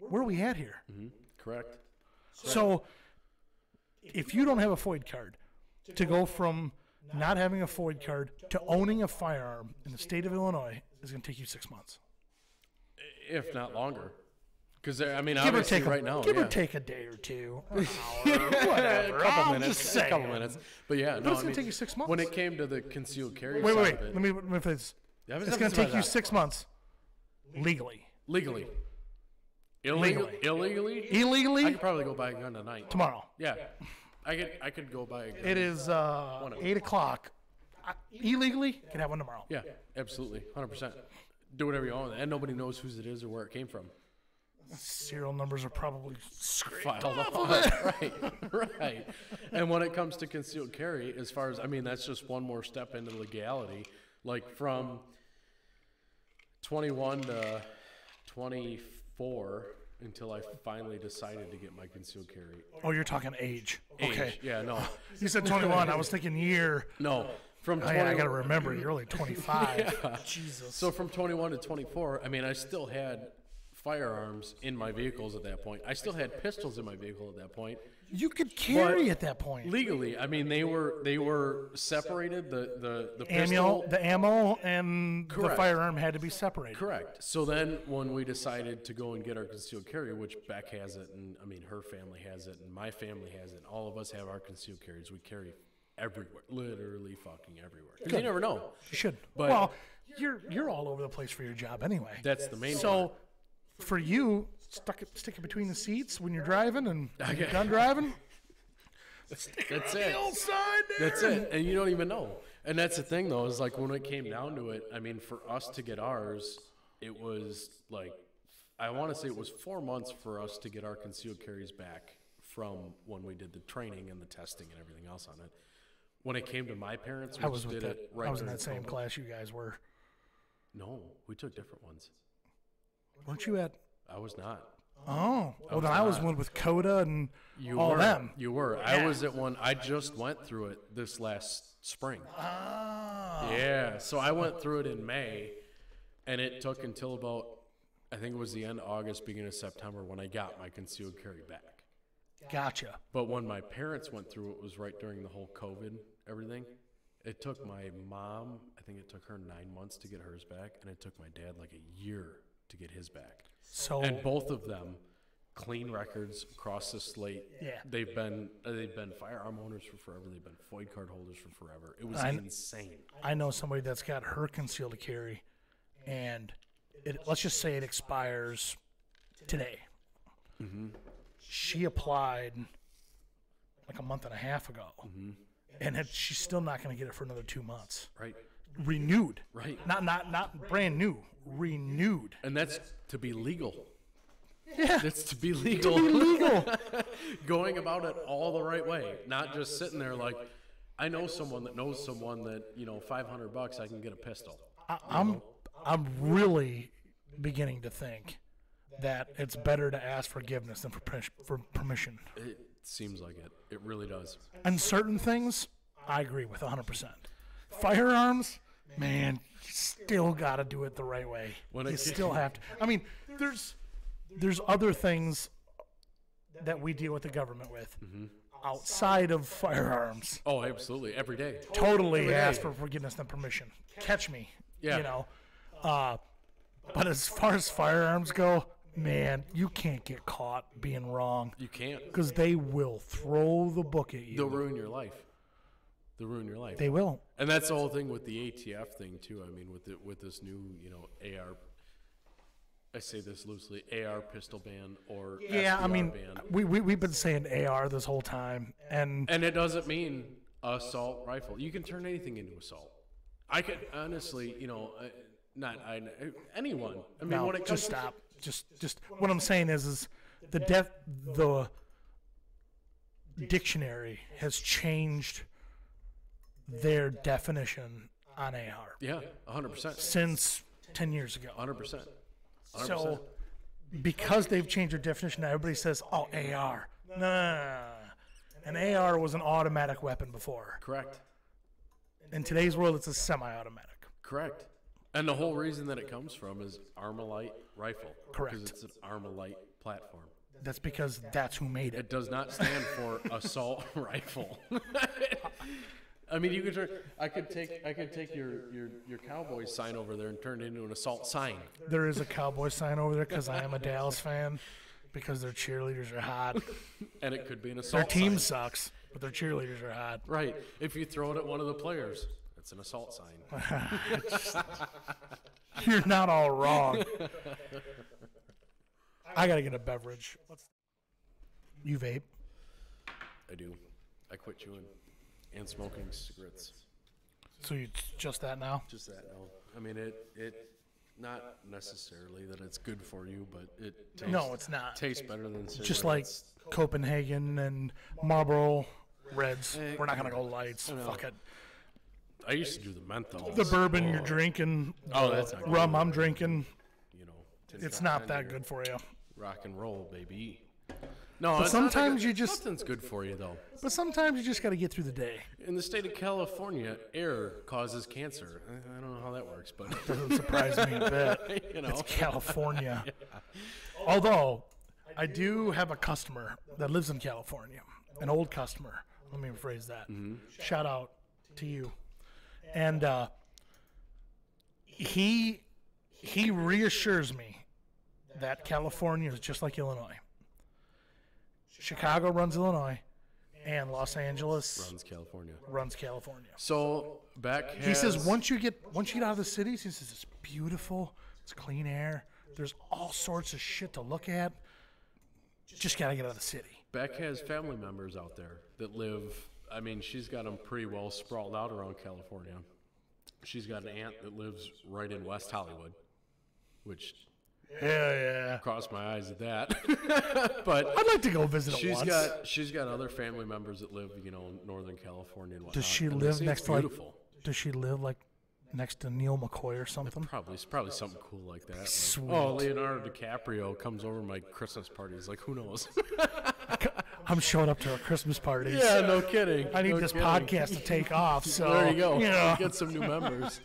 S1: where are we at here?
S2: Correct.
S1: So if you don't have a FOID card, to go from not having a FOID card to owning a firearm in the state of Illinois is going to take you 6 months.
S2: If not longer. Because, I mean,
S1: Give or
S2: obviously
S1: take
S2: right now.
S1: Give or take a day or two, an hour, whatever.
S2: A couple
S1: I'm
S2: minutes.
S1: just saying.
S2: A couple minutes. But yeah,
S1: But
S2: no,
S1: it's
S2: I
S1: going
S2: mean,
S1: to take you 6 months.
S2: when it came to the concealed carry
S1: Wait.
S2: side of it.
S1: Let me finish.
S2: Yeah,
S1: It's going to take you 6 months legally.
S2: Legally.
S1: Legally.
S2: Illegally? I
S1: Illegally,
S2: could probably go buy a gun tonight.
S1: tomorrow.
S2: Yeah. I could go buy a gun.
S1: It is 8 o'clock. Illegally, you can have one tomorrow.
S2: Yeah, absolutely. 100%. Do whatever you want. And nobody knows whose it is or where it came from.
S1: Serial numbers are probably scraped
S2: Filed
S1: off.
S2: off. Right. And when it comes to concealed carry, as far as, I mean, that's just one more step into legality. Like from 21 to 24 until I finally decided to get my concealed carry.
S1: Oh, you're talking age. Okay.
S2: Age. Yeah, no.
S1: You said 21. I was thinking year.
S2: No. From
S1: Oh,
S2: 20,
S1: yeah, I got to remember, you're only 25. Jesus.
S2: So from 21 to 24, I mean, I still had firearms in my vehicles at that point. I still had pistols in my vehicle at that point.
S1: You could carry at that point.
S2: Legally, I mean, they were separated. The pistol.
S1: The ammo and the
S2: Correct.
S1: firearm had to be separated.
S2: Correct. So then when we decided to go and get our concealed carry, which Beck has it, and I mean, her family has it, and my family has it, and all of us have our concealed carries. We carry everywhere, literally fucking everywhere. Because you never know.
S1: You should.
S2: But-
S1: well, you're all over the place for your job anyway.
S2: That's the main
S1: So
S2: part.
S1: for you, stick it between the seats when you're driving, and when you're done driving,
S2: That's
S1: the
S2: it.
S1: old side there.
S2: That's it. And you don't even know. And that's the thing, though, is like when it came down to it, I mean, for us to get ours, it was like, I want to say it was 4 months for us to get our concealed carries back from when we did the training and the testing and everything else on it. When it came to my parents,
S1: I
S2: which
S1: was with
S2: did
S1: that.
S2: it right
S1: I was in
S2: during
S1: that same
S2: COVID.
S1: class you guys were.
S2: No, we took different ones.
S1: Weren't you at?
S2: I was not.
S1: Oh, well, then I was one with Coda and all
S2: were.
S1: them.
S2: You were. I was at one. I just went through it this last spring.
S1: Ah.
S2: Yeah. So I went through it in May, and it took until about, I think it was the end of August, beginning of September, when I got my concealed carry back.
S1: Gotcha.
S2: But when my parents went through it was right during the whole COVID everything. It took my mom, I think it took her 9 months to get hers back, and it took my dad like a year to get his back.
S1: So
S2: And both of them, clean records across the slate.
S1: Yeah.
S2: They've been firearm owners for forever. They've been FOID card holders for forever. It was
S1: I-
S2: insane.
S1: I know somebody that's got her concealed carry, and let's just say it expires today. She applied like a month and a half ago, and she's still not going to get it for another 2 months.
S2: Right.
S1: Renewed,
S2: Right.
S1: Not brand new, renewed.
S2: And that's to be legal.
S1: Yeah,
S2: That's to be legal.
S1: illegal.
S2: Going about it all the right way, not just sitting there like, I know someone that knows someone that, you know, $500 I can get a pistol.
S1: I'm really beginning to think that it's better to ask forgiveness than for permission.
S2: It seems like it. It really does.
S1: And certain things, I agree with 100%. Firearms, man, you still got to do it the right way.
S2: When
S1: You
S2: it-
S1: still have to. I mean, there's other things that we deal with the government with outside of firearms.
S2: Oh, absolutely. Every day.
S1: Totally
S2: Every
S1: ask
S2: day.
S1: for forgiveness than permission. Catch me.
S2: Yeah.
S1: You know. But as far as firearms go, man, you can't get caught being wrong
S2: You can't.
S1: because they will throw the book at you.
S2: They'll ruin your life. They'll ruin your life.
S1: They will.
S2: And that's the whole thing with the ATF thing too. I mean, with this new, you know, AR, I say this loosely, AR pistol ban or
S1: Yeah, I
S2: SBR
S1: mean,
S2: ban.
S1: we've been saying AR this whole time, and
S2: And it doesn't mean assault rifle. You can turn anything into assault. I could honestly, anyone. I mean,
S1: no,
S2: when it comes
S1: just stop. Just what I'm saying is the dictionary has changed their definition on AR
S2: yeah, 100%.
S1: since 10 years ago.
S2: 100%.
S1: So, because they've changed their definition, now everybody says, "Oh, AR." No. An AR was an automatic weapon before.
S2: Correct.
S1: In today's world, it's a semi-automatic.
S2: Correct. And the whole reason that it comes from is Armalite rifle.
S1: Correct.
S2: Because it's an Armalite platform.
S1: That's because that's who made it.
S2: It does not stand for assault rifle. I mean, you could turn. I could take your cowboy sign over there and turn it into an assault sign.
S1: There is a cowboy sign over there because I am a Dallas fan, because their cheerleaders are hot.
S2: And it could be an
S1: Their
S2: assault
S1: team
S2: sign.
S1: sucks, but their cheerleaders are hot.
S2: Right. If you throw it at one of the players, it's an assault sign.
S1: You're not all wrong. I gotta get a beverage. You vape?
S2: I do. I quit chewing and smoking cigarettes.
S1: So you just that now?
S2: Just that, no. I mean, it not necessarily that it's good for you, but it tastes,
S1: No, it's not.
S2: tastes better than cigarettes.
S1: Just like Copenhagen and Marlboro Reds. We're not gonna go lights.
S2: I know.
S1: Fuck it.
S2: I used to do the menthol.
S1: The bourbon you're drinking,
S2: Oh,
S1: the
S2: that's not good.
S1: rum I'm drinking,
S2: You know,
S1: it's not that good for you.
S2: Rock and roll, baby. No,
S1: But
S2: it's not that
S1: sometimes
S2: good.
S1: you just-
S2: Nothing's good for you though.
S1: But sometimes you just gotta get through the day.
S2: In the state of California, air causes cancer. I don't know how that works, but
S1: Doesn't surprise me a bit.
S2: you know.
S1: It's California. Although, I do have a customer that lives in California, an old customer. Let me rephrase that. Shout out to you. And he reassures me that California is just like Illinois. Chicago runs Illinois, and Los Angeles
S2: Runs California.
S1: runs California.
S2: So back.
S1: He says once you get out of the cities, he says it's beautiful, it's clean air. There's all sorts of shit to look at. Just gotta get out of the city.
S2: Beck has family members out there that live. I mean, she's got them pretty well sprawled out around California. She's got an aunt that lives right in West Hollywood, which
S1: Yeah.
S2: crossed my eyes at that. But
S1: I'd like to go visit it once.
S2: she's got other family members that live, Northern California and whatnot.
S1: Does she
S2: and they
S1: live
S2: say
S1: next
S2: it's
S1: to like?
S2: beautiful?
S1: Does she live like next to Neil McCoy or something?
S2: Probably something cool like that. Like,
S1: Sweet.
S2: oh, Leonardo DiCaprio comes over to my Christmas parties. Like, who knows?
S1: I'm showing up to her Christmas parties.
S2: Yeah, no kidding.
S1: I need
S2: No
S1: this
S2: kidding.
S1: podcast to take off. So
S2: There you go.
S1: know.
S2: Get some new members.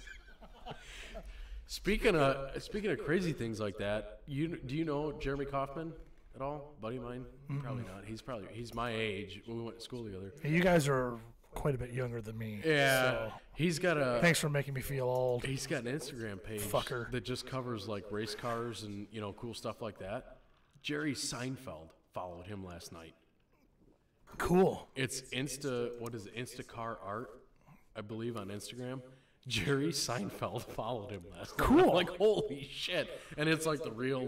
S2: Speaking of crazy things like that, do you know Jeremy Kaufman at all? Buddy of mine? Probably not. He's my age. We went to school together.
S1: You guys are quite a bit younger than me.
S2: Yeah.
S1: So
S2: He's got
S1: thanks for making me feel old.
S2: He's got an Instagram page
S1: Fucker.
S2: that just covers like race cars and cool stuff like that. Jerry Seinfeld followed him last night.
S1: Cool.
S2: It's Instacar Art, I believe, on Instagram. Jerry Seinfeld followed him last night.
S1: Cool.
S2: I'm like, holy shit. And it's like the real,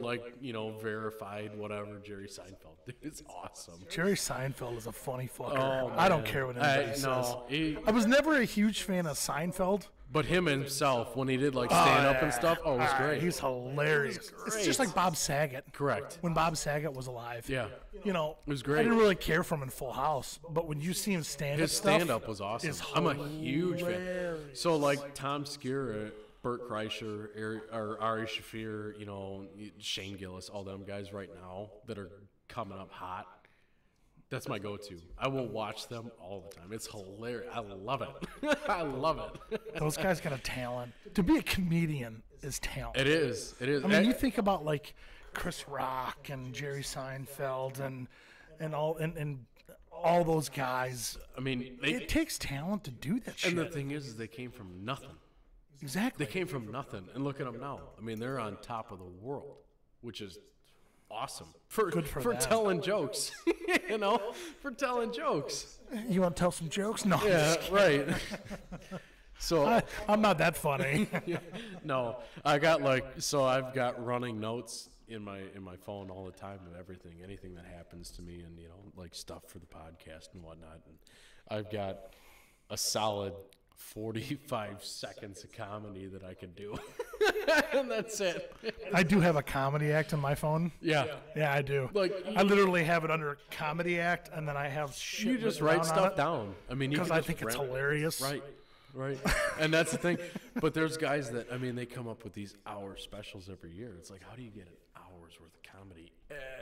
S2: verified whatever Jerry Seinfeld. Dude, it's awesome.
S1: Jerry Seinfeld is a funny fucker.
S2: Oh,
S1: I don't
S2: man.
S1: care what anybody says.
S2: No,
S1: I was never a huge fan of Seinfeld.
S2: but him himself, when he did like stand up and stuff, it was great.
S1: He's hilarious. It's just like Bob Saget.
S2: Correct.
S1: When Bob Saget was alive.
S2: Yeah.
S1: It
S2: was great.
S1: I didn't really care for him in Full House, but when you see him stand
S2: His stand up was awesome.
S1: is
S2: I'm a huge fan. So like Tom Segura, Bert Kreischer, or Ari Shaffir, Shane Gillis, all them guys right now that are coming up hot. That's my go-to. I will watch them all the time. It's hilarious. I love it. I love it.
S1: Those guys got a talent. To be a comedian is talent.
S2: It is. It is.
S1: I mean, you think about like Chris Rock and Jerry Seinfeld and all those guys.
S2: I mean,
S1: It takes talent to do that shit.
S2: and the thing is they came from nothing.
S1: Exactly.
S2: They came from nothing, and look at them now. I mean, they're on top of the world, which is awesome for
S1: Good for them.
S2: telling jokes. For telling jokes.
S1: You want to tell some jokes? No. I'm
S2: Yeah,
S1: just kidding.
S2: right. So
S1: I'm not that funny.
S2: no, I've got running notes in my phone all the time of anything that happens to me, and like stuff for the podcast and whatnot. And I've got a solid 45 seconds of comedy that I can do, and that's it.
S1: I do have a comedy act on my phone.
S2: Yeah,
S1: I do.
S2: Like
S1: I literally have it under comedy act, and then I have shit.
S2: You just write stuff down. I mean,
S1: because I think it's hilarious.
S2: Right. And that's the thing. But there's guys that, they come up with these hour specials every year. It's like, how do you get an hour's worth of comedy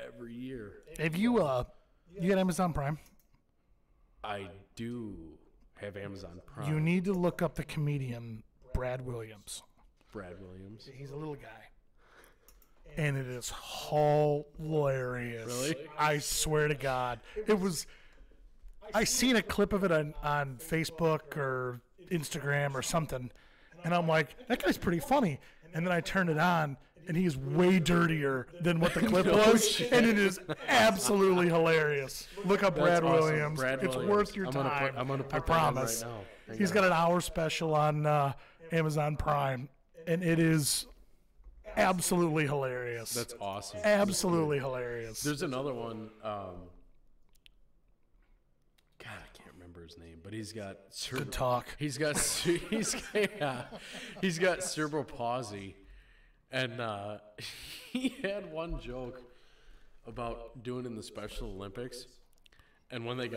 S2: every year?
S1: Have you got Amazon Prime?
S2: I do have Amazon Prime.
S1: You need to look up the comedian Brad Williams.
S2: Brad Williams.
S1: He's a little guy. And it is hilarious.
S2: Really?
S1: I swear to God. I seen a clip of it on Facebook or Instagram or something, and I'm like, that guy's pretty funny. And then I turn it on, and he's way dirtier than what the clip was,
S2: shit.
S1: and it is absolutely hilarious. Look up Brad
S2: awesome.
S1: Williams.
S2: Brad
S1: It's
S2: Williams.
S1: worth your time.
S2: I'm gonna put
S1: I
S2: that in
S1: promise.
S2: right now.
S1: He's got an hour special on Amazon Prime, and it is absolutely hilarious.
S2: That's awesome.
S1: Absolutely hilarious.
S2: There's another one. God, I can't remember his name, but he's got
S1: Good talk.
S2: He's got cerebral palsy, and he had one joke about doing in the Special Olympics, and when they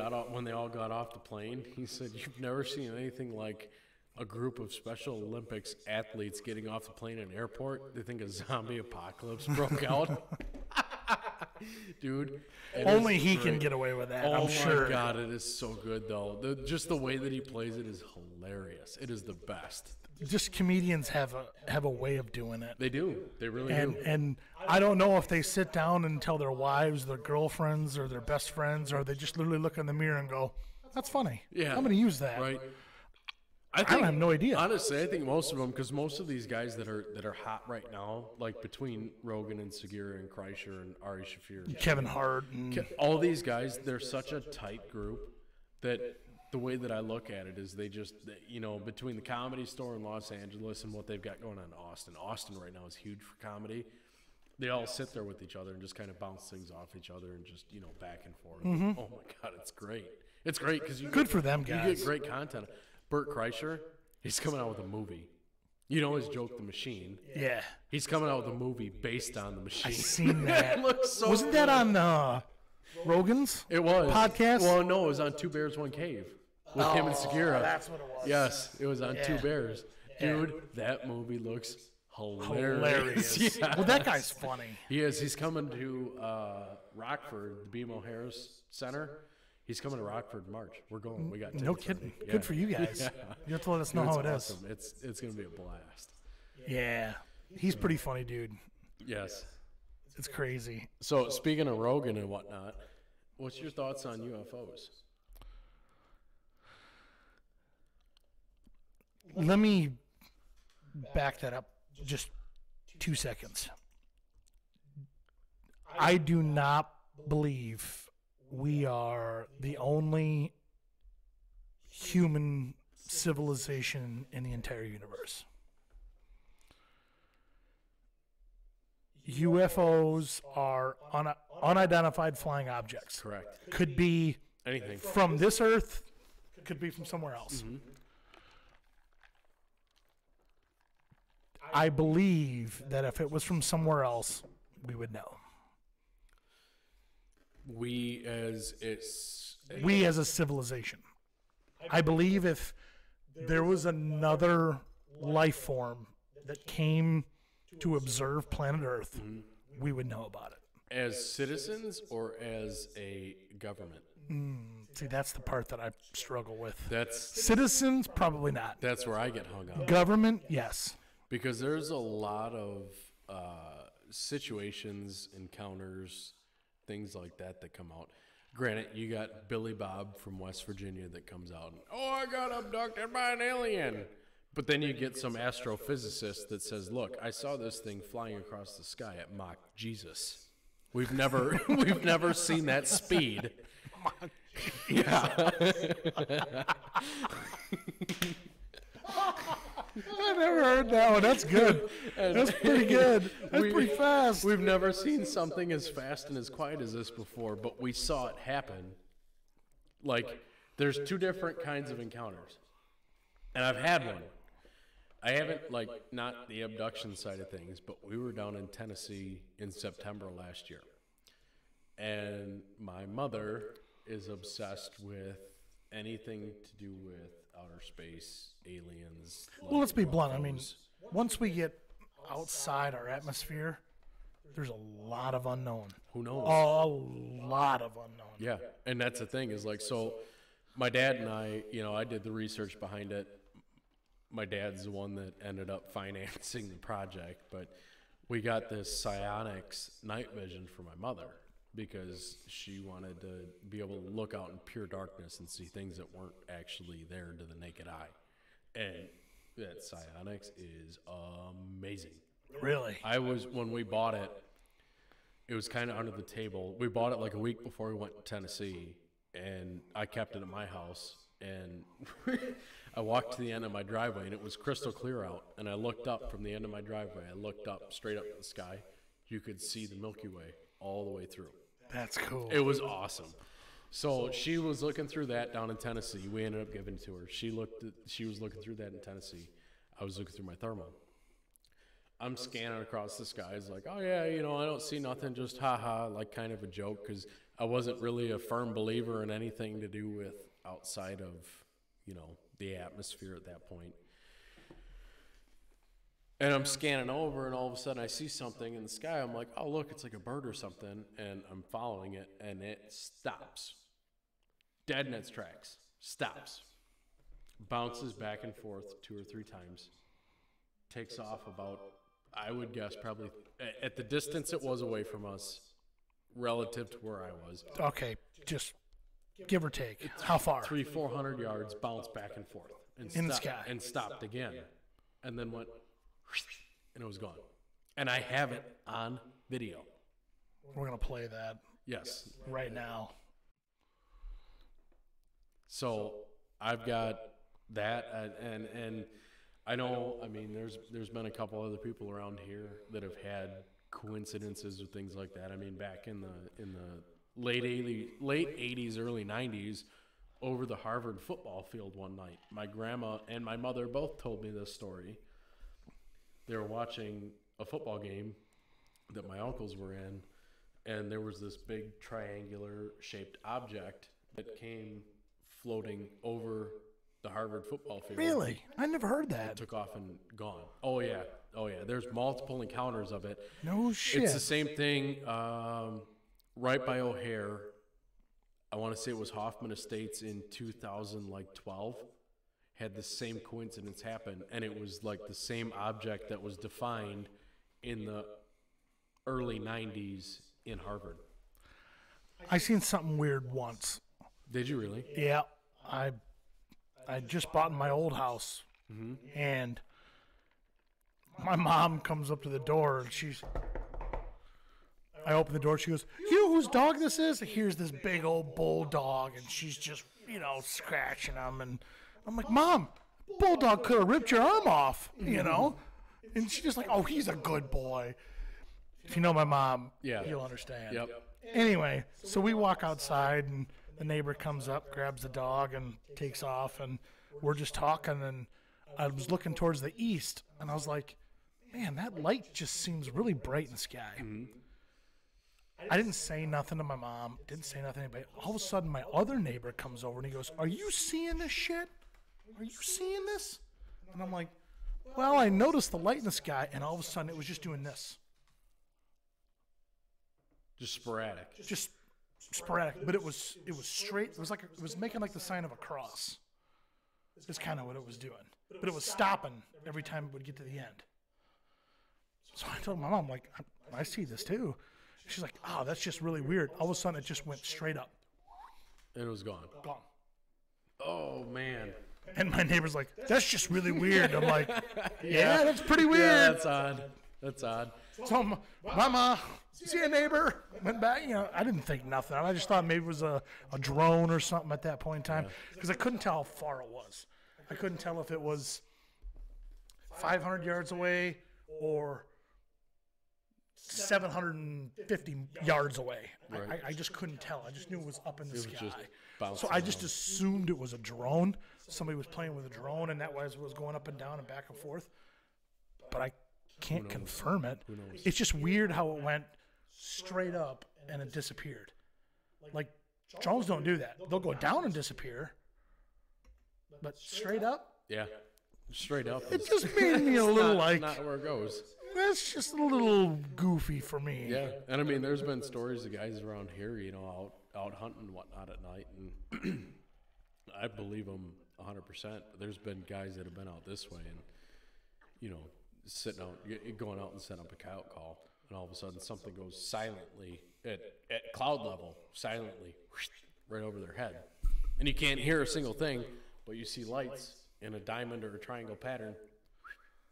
S2: all got off the plane, he said, "You've never seen anything like a group of Special Olympics athletes getting off the plane in an airport. They think a zombie apocalypse broke out." Dude,
S1: only he can get away with that. I'm sure.
S2: Oh my God, it is so good though. Just the way that he plays it is hilarious. It is the best.
S1: Just comedians have a way of doing it.
S2: They do. They really do.
S1: And I don't know if they sit down and tell their wives, their girlfriends, or their best friends, or they just literally look in the mirror and go, "That's funny.
S2: Yeah,
S1: I'm going to use that."
S2: Right.
S1: I have no idea.
S2: Honestly, I think most of them, because most of these guys that are hot right now, like between Rogan and Segura and Kreischer and Ari Shaffir,
S1: Kevin Hart, and
S2: all these guys, they're such a tight group that the way that I look at it is between the Comedy Store in Los Angeles and what they've got going on in Austin. Austin right now is huge for comedy. They all sit there with each other and just kind of bounce things off each other and just back and forth.
S1: Mm-hmm.
S2: Oh my God, it's great. It's great because
S1: for them guys.
S2: You get great content. Bert Kreischer, he's coming out with a movie. His joke, The Machine.
S1: Yeah.
S2: He's coming out with a movie based on The Machine.
S1: I seen that.
S2: It looks so
S1: Wasn't that on Rogan's?
S2: It was.
S1: Podcast?
S2: Well, no, it was on Two Bears, One Cave with him and Segura.
S1: That's what it was.
S2: Yes, it was on Two Bears. Dude, that movie looks hilarious. Yeah.
S1: Well, that guy's funny.
S2: He is. He's coming to Rockford, the BMO Harris Center. He's coming to Rockford in March. We're going. We got tickets.
S1: No kidding.
S2: Yeah.
S1: Good for you guys.
S2: Yeah.
S1: You have to let us know
S2: It's
S1: how it is.
S2: awesome. It's going to be a blast.
S1: Yeah. He's pretty funny, dude.
S2: Yes.
S1: It's crazy.
S2: So speaking of Rogan and whatnot, what's your thoughts on UFOs?
S1: Let me back that up just 2 seconds. I do not believe we are the only human civilization in the entire universe. UFOs are unidentified flying objects.
S2: Correct.
S1: Could be
S2: Anything.
S1: from this earth, could be from somewhere else.
S2: Mm-hmm.
S1: I believe that if it was from somewhere else, we would know.
S2: We as
S1: a civilization. I believe if there was another life form that came to observe planet Earth, we would know about it.
S2: As citizens or as a government?
S1: See, that's the part that I struggle with.
S2: That's
S1: Citizens, probably not.
S2: That's where I get hung up.
S1: Government, yes.
S2: Because there's a lot of situations, encounters, things like that come out. Granted, you got Billy Bob from West Virginia that comes out and, I got abducted by an alien. But then you get some astrophysicist that says, look, I saw this thing flying across the sky at Mach Jesus. We've never seen that speed. Yeah.
S1: I never heard that one. That's good. That's pretty good. That's pretty fast.
S2: We've never seen something as fast and as quiet as this before, but we saw it happen. Like, there's two different kinds of encounters. And I've had one. I haven't, like, not the abduction side of things, but we were down in Tennessee in September last year. And my mother is obsessed with anything to do with outer space, aliens.
S1: Well, let's be blunt. I mean, once we get outside our atmosphere, there's a lot of unknown.
S2: Who knows?
S1: A lot of unknown.
S2: Yeah, and that's the thing is like, so my dad and I, I did the research behind it. My dad's the one that ended up financing the project, but we got this psionics night vision for my mother because she wanted to be able to look out in pure darkness and see things that weren't actually there to the naked eye. And that psionics is amazing.
S1: Really?
S2: When we bought it, it was kind of under the table. We bought it like a week before we went to Tennessee, and I kept it at my house. And I walked to the end of my driveway, and it was crystal clear out. And I looked up from the end of my driveway. I looked up, straight up at the sky. You could see the Milky Way all the way through.
S1: That's cool.
S2: It was awesome. So she was looking through that down in Tennessee. We ended up giving it to her. She was looking through that in Tennessee. I was looking through my thermal. I'm scanning across the skies like, oh, yeah, I don't see nothing, just ha-ha, like kind of a joke, because I wasn't really a firm believer in anything to do with outside of, the atmosphere at that point. And I'm scanning over, and all of a sudden I see something in the sky. I'm like, oh, look, it's like a bird or something, and I'm following it, and it stops. Dead in its tracks. Stops. Bounces back and forth 2 or 3 times. Takes off about, I would guess, probably at the distance it was away from us relative to where I was.
S1: Okay, just give or take. How far?
S2: 300-400 yards, bounced back and forth. And
S1: in the sky.
S2: And stopped again. And then went, and it was gone. And I have it on video.
S1: We're going to play that.
S2: Yes.
S1: Right now.
S2: So I've got that, and I know, there's been a couple other people around here that have had coincidences or things like that. Back in the late 80s, early 90s, over the Harvard football field one night, my grandma and my mother both told me this story. They were watching a football game that my uncles were in, and there was this big triangular shaped object that came floating over the Harvard football field.
S1: Really? I never heard that.
S2: Took off and gone. Oh yeah. There's multiple encounters of it.
S1: No shit.
S2: It's the same thing right by O'Hare. I want to say it was Hoffman Estates in 2012. Had the same coincidence happen, and it was like the same object that was defined in the early 90s in Harvard.
S1: I seen something weird once.
S2: Did you really?
S1: Yeah. I just bought in my old house, and my mom comes up to the door, and I open the door, she goes, "You know whose dog this is?" Here's this big old bulldog, and she's just, scratching him, and I'm like, "Mom, bulldog could have ripped your arm off, And she's just like, "Oh, he's a good boy." If you know my mom, you'll understand.
S2: Yep.
S1: Anyway, so we walk outside, and the neighbor comes up, grabs the dog, and takes off, and we're just talking, and I was looking towards the east, and I was like, man, that light just seems really bright in the sky. Mm-hmm. I didn't say nothing to my mom, didn't say nothing to anybody. All of a sudden, my other neighbor comes over, and he goes, "Are you seeing this shit? Are you seeing this?" And I'm like, well, I noticed the light in the sky, and all of a sudden, it was just doing this.
S2: Just sporadic.
S1: Just sporadic, but it was straight. It was making like the sign of a cross. That's kind of what it was doing, but it was stopping every time it would get to the end. So I told my mom, like, I see this too. She's like, "Oh, that's just really weird." All of a sudden, it just went straight up.
S2: And it was gone.
S1: Gone.
S2: Oh man.
S1: And my neighbor's like, "That's just really weird." I'm like, "Yeah, that's pretty weird."
S2: Yeah, that's odd. That's odd.
S1: So, Mama, see a neighbor? Went back, I didn't think nothing. I just thought maybe it was a drone or something at that point in time, because I couldn't tell how far it was. I couldn't tell if it was 500 yards away or 750 yards away.
S2: Right.
S1: I just couldn't tell. I just knew it was up in the
S2: It was
S1: sky.
S2: just bouncing
S1: So I just
S2: around.
S1: assumed it was a drone. Somebody was playing with a drone, and that was going up and down and back and forth. But I can't confirm it.
S2: Who knows?
S1: It's just weird how it went straight up and it disappeared. Like, drones don't do that. They'll go down and disappear. But straight up,
S2: Yeah. Straight up.
S1: it
S2: is-
S1: just made me a little like,
S2: not where it goes.
S1: that's just a little goofy for me.
S2: Yeah, and I mean, there's been stories of guys around here, out hunting and whatnot at night, and I believe them 100%. But there's been guys that have been out this way, and sitting out, going out and setting up a coyote call, and all of a sudden something goes silently at cloud level, silently, right over their head, and you can't hear a single thing, but you see lights in a diamond or a triangle pattern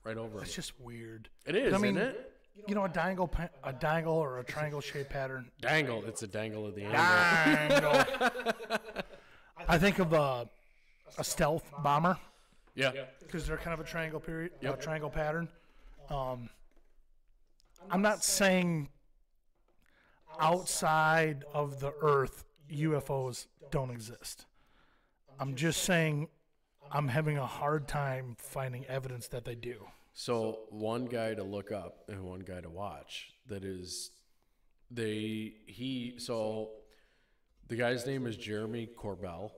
S2: right over them.
S1: It's just weird.
S2: It is,
S1: I mean,
S2: isn't it?
S1: a dangle or a triangle shaped pattern.
S2: Dangle. It's a dangle at the end.
S1: Dangle. I think of a stealth bomber
S2: Yeah.
S1: because they're kind of a triangle triangle pattern. I'm not saying outside of the Earth UFOs don't exist. I'm just saying I'm having a hard time finding evidence that they do.
S2: So one guy to look up and one guy to watch. That is, so the guy's name is Jeremy Corbell,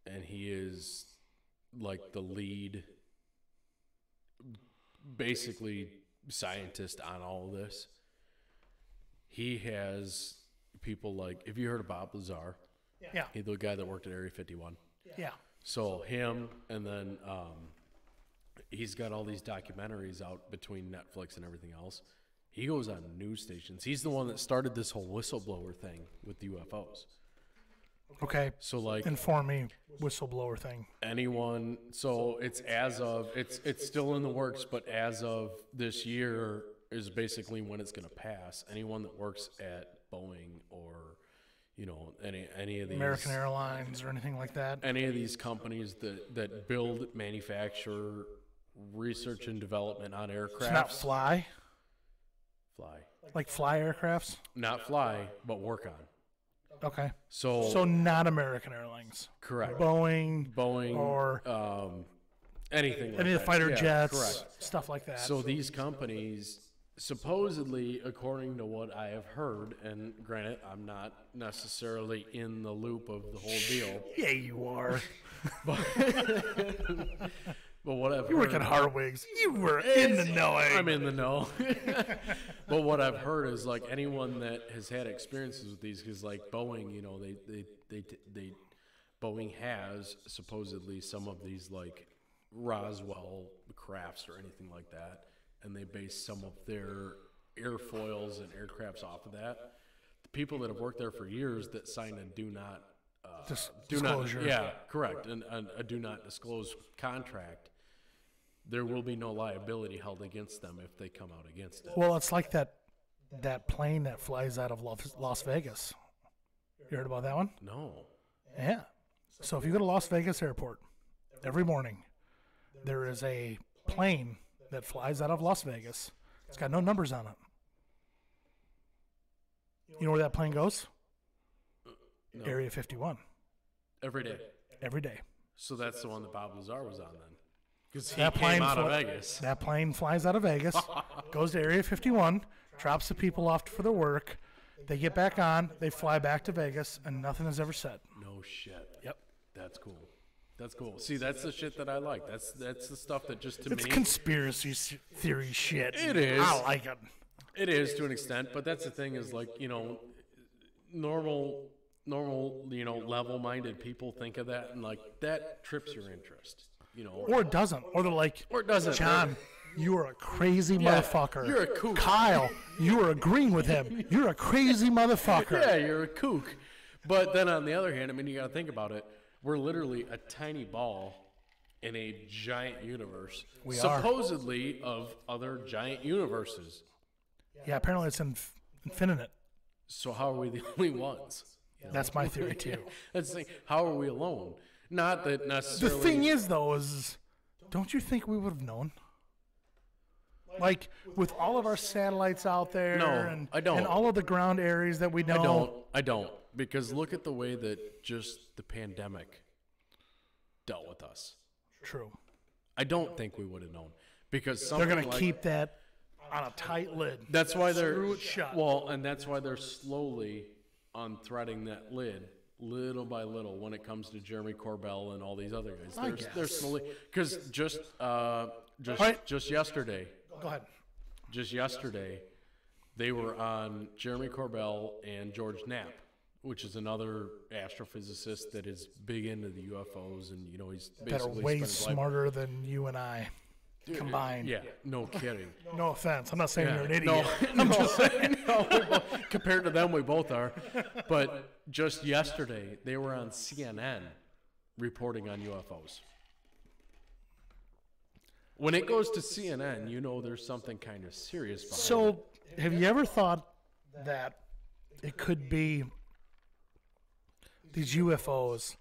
S2: and he is like the lead, basically scientist on all of this. He has people like, if you heard of Bob Lazar,
S1: Yeah.
S2: he's the guy that worked at Area 51.
S1: Yeah.
S2: So him, and then he's got all these documentaries out between Netflix and everything else. He goes on news stations. He's the one that started this whole whistleblower thing with UFOs.
S1: Okay.
S2: So like
S1: Inform me, whistleblower thing.
S2: anyone, so it's still in the works, but as of this year is basically when it's going to pass. Anyone that works at Boeing or any of these
S1: American Airlines or anything like that.
S2: any of these companies that build, manufacture, research and development on aircraft.
S1: It's not fly, like fly aircrafts.
S2: Not fly, but work on.
S1: Okay.
S2: So
S1: So not American Airlines.
S2: correct.
S1: Boeing
S2: Boeing
S1: or
S2: anything like
S1: any of the
S2: that.
S1: fighter
S2: Yeah,
S1: jets,
S2: correct.
S1: stuff like that.
S2: So these companies, supposedly, according to what I have heard, and granted, I'm not necessarily in the loop of the whole deal,
S1: yeah, you are.
S2: but what I've
S1: You work
S2: heard,
S1: at Hartwig's. You were in the know.
S2: I'm in the know. But what I've heard is like anyone that has had experiences with these, because like Boeing, Boeing has supposedly some of these like Roswell crafts or anything like that, and they base some of their airfoils and aircrafts off of that. The people that have worked there for years that signed a do not
S1: Disclosure.
S2: yeah, correct, and a do not disclose contract. There will be no liability held against them if they come out against it.
S1: Well, it's like that plane that flies out of Las Vegas. You heard about that one?
S2: No.
S1: Yeah. So if you go to Las Vegas Airport every morning, there is a plane that flies out of Las Vegas. It's got no numbers on it. You know where that plane goes?
S2: No.
S1: Area 51.
S2: Every day.
S1: Every day.
S2: So that's the one that Bob Lazar was on then. Because he
S1: That
S2: came
S1: plane
S2: out of
S1: fly-
S2: Vegas.
S1: That plane flies out of Vegas, goes to Area 51, drops the people off for their work. They get back on, they fly back to Vegas, and nothing is ever said.
S2: No shit.
S1: Yep.
S2: That's cool. That's cool. See, that's the shit that I like. That's the stuff that just to
S1: It's
S2: me
S1: conspiracy theory shit.
S2: It is.
S1: I like it.
S2: it is to an extent, but that's the thing is like, normal level-minded people think of that and like that trips your interest,
S1: Or it doesn't. Or they're like,
S2: Or it doesn't.
S1: John, you are a crazy motherfucker.
S2: you're a kook.
S1: Kyle, you are agreeing with him. You're a crazy motherfucker.
S2: Yeah, you're a kook. But then on the other hand, I mean, you got to think about it. We're literally a tiny ball in a giant universe,
S1: We are.
S2: supposedly of other giant universes.
S1: Yeah, apparently it's infinite.
S2: So how are we the only ones?
S1: That's my theory, too.
S2: That's the thing. How are we alone? Not that
S1: The
S2: necessarily.
S1: thing is, though, is don't you think we would have known? Like with all of our satellites out there,
S2: No,
S1: and
S2: I don't.
S1: and all of the ground areas that we know.
S2: I don't. Because look at the way that just the pandemic dealt with us.
S1: True.
S2: I don't think we would have known. Because
S1: They're
S2: something
S1: going to
S2: like,
S1: keep that on a tight lid.
S2: that's why they're
S1: Screw it shut.
S2: well, and that's why they're slowly unthreading that lid, little by little, when it comes to Jeremy Corbell and all these other guys. They're
S1: guess.
S2: slowly, because just
S1: right.
S2: yesterday,
S1: Go ahead.
S2: they were on Jeremy Corbell and George Knapp, which is another astrophysicist that is big into the UFOs, and he's basically
S1: That are way
S2: spent his life-
S1: smarter than you and I combined.
S2: Yeah, no kidding.
S1: No offense. I'm not saying
S2: Yeah.
S1: you're an idiot.
S2: No, I'm just saying. No, compared to them, we both are. But just yesterday, they were on CNN reporting on UFOs. When it goes to CNN, there's something kind of serious behind it.
S1: So, have you ever thought that it could be these UFOs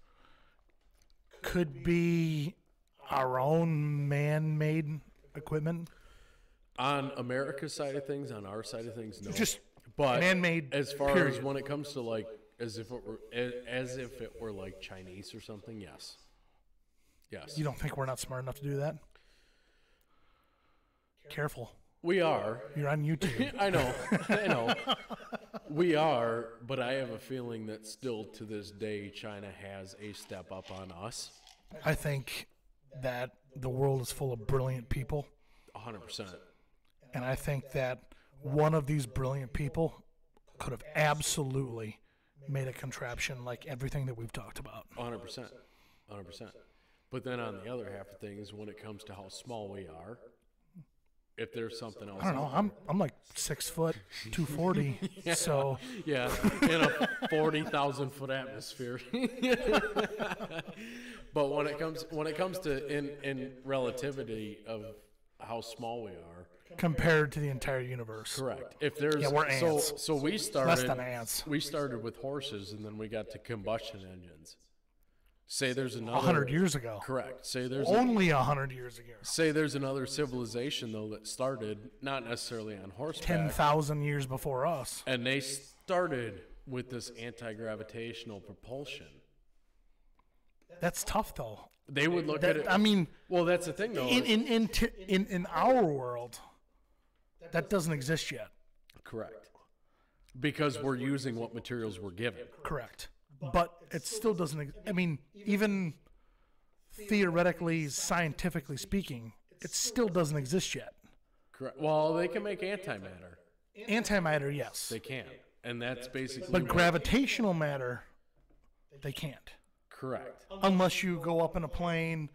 S1: could be our own man-made equipment?
S2: On America's side of things, on our side of things, no.
S1: Just
S2: but
S1: man-made,
S2: as far
S1: period.
S2: as when it comes to like as if it were like Chinese or something, yes. Yes.
S1: You don't think we're not smart enough to do that? Careful.
S2: We are.
S1: You're on YouTube.
S2: I know. We are, but I have a feeling that still to this day, China has a step up on us.
S1: I think that the world is full of brilliant people,
S2: 100%.
S1: and I think that one of these brilliant people could have absolutely made a contraption like everything that we've talked about.
S2: 100%. 100%. But then on the other half of things, when it comes to how small we are, if there's something else.
S1: I don't know. I'm like 6 foot, 240. So
S2: yeah, in a 40,000 foot atmosphere. But when it comes to in relativity of how small we are,
S1: compared to the entire universe,
S2: correct. If there's
S1: we're ants.
S2: So we started
S1: Less than ants.
S2: We started with horses, and then we got to combustion engines. Say there's another
S1: 100 years ago.
S2: Correct. Say there's
S1: Only 100 years ago.
S2: Say there's another civilization though that started not necessarily on horseback,
S1: 10,000 years before us.
S2: and they started with this anti-gravitational propulsion.
S1: That's tough, though.
S2: They would look at it.
S1: I mean,
S2: Well, that's the thing though.
S1: in our world, that doesn't exist yet.
S2: Correct. Because we're using what materials we're given.
S1: Correct. But it still doesn't. I mean, even theoretically, scientifically speaking, it still doesn't exist yet.
S2: Correct. Well, they can make antimatter.
S1: Antimatter, yes.
S2: They can, and that's basically.
S1: But gravitational matter, they can't.
S2: Correct.
S1: Unless you go up in a plane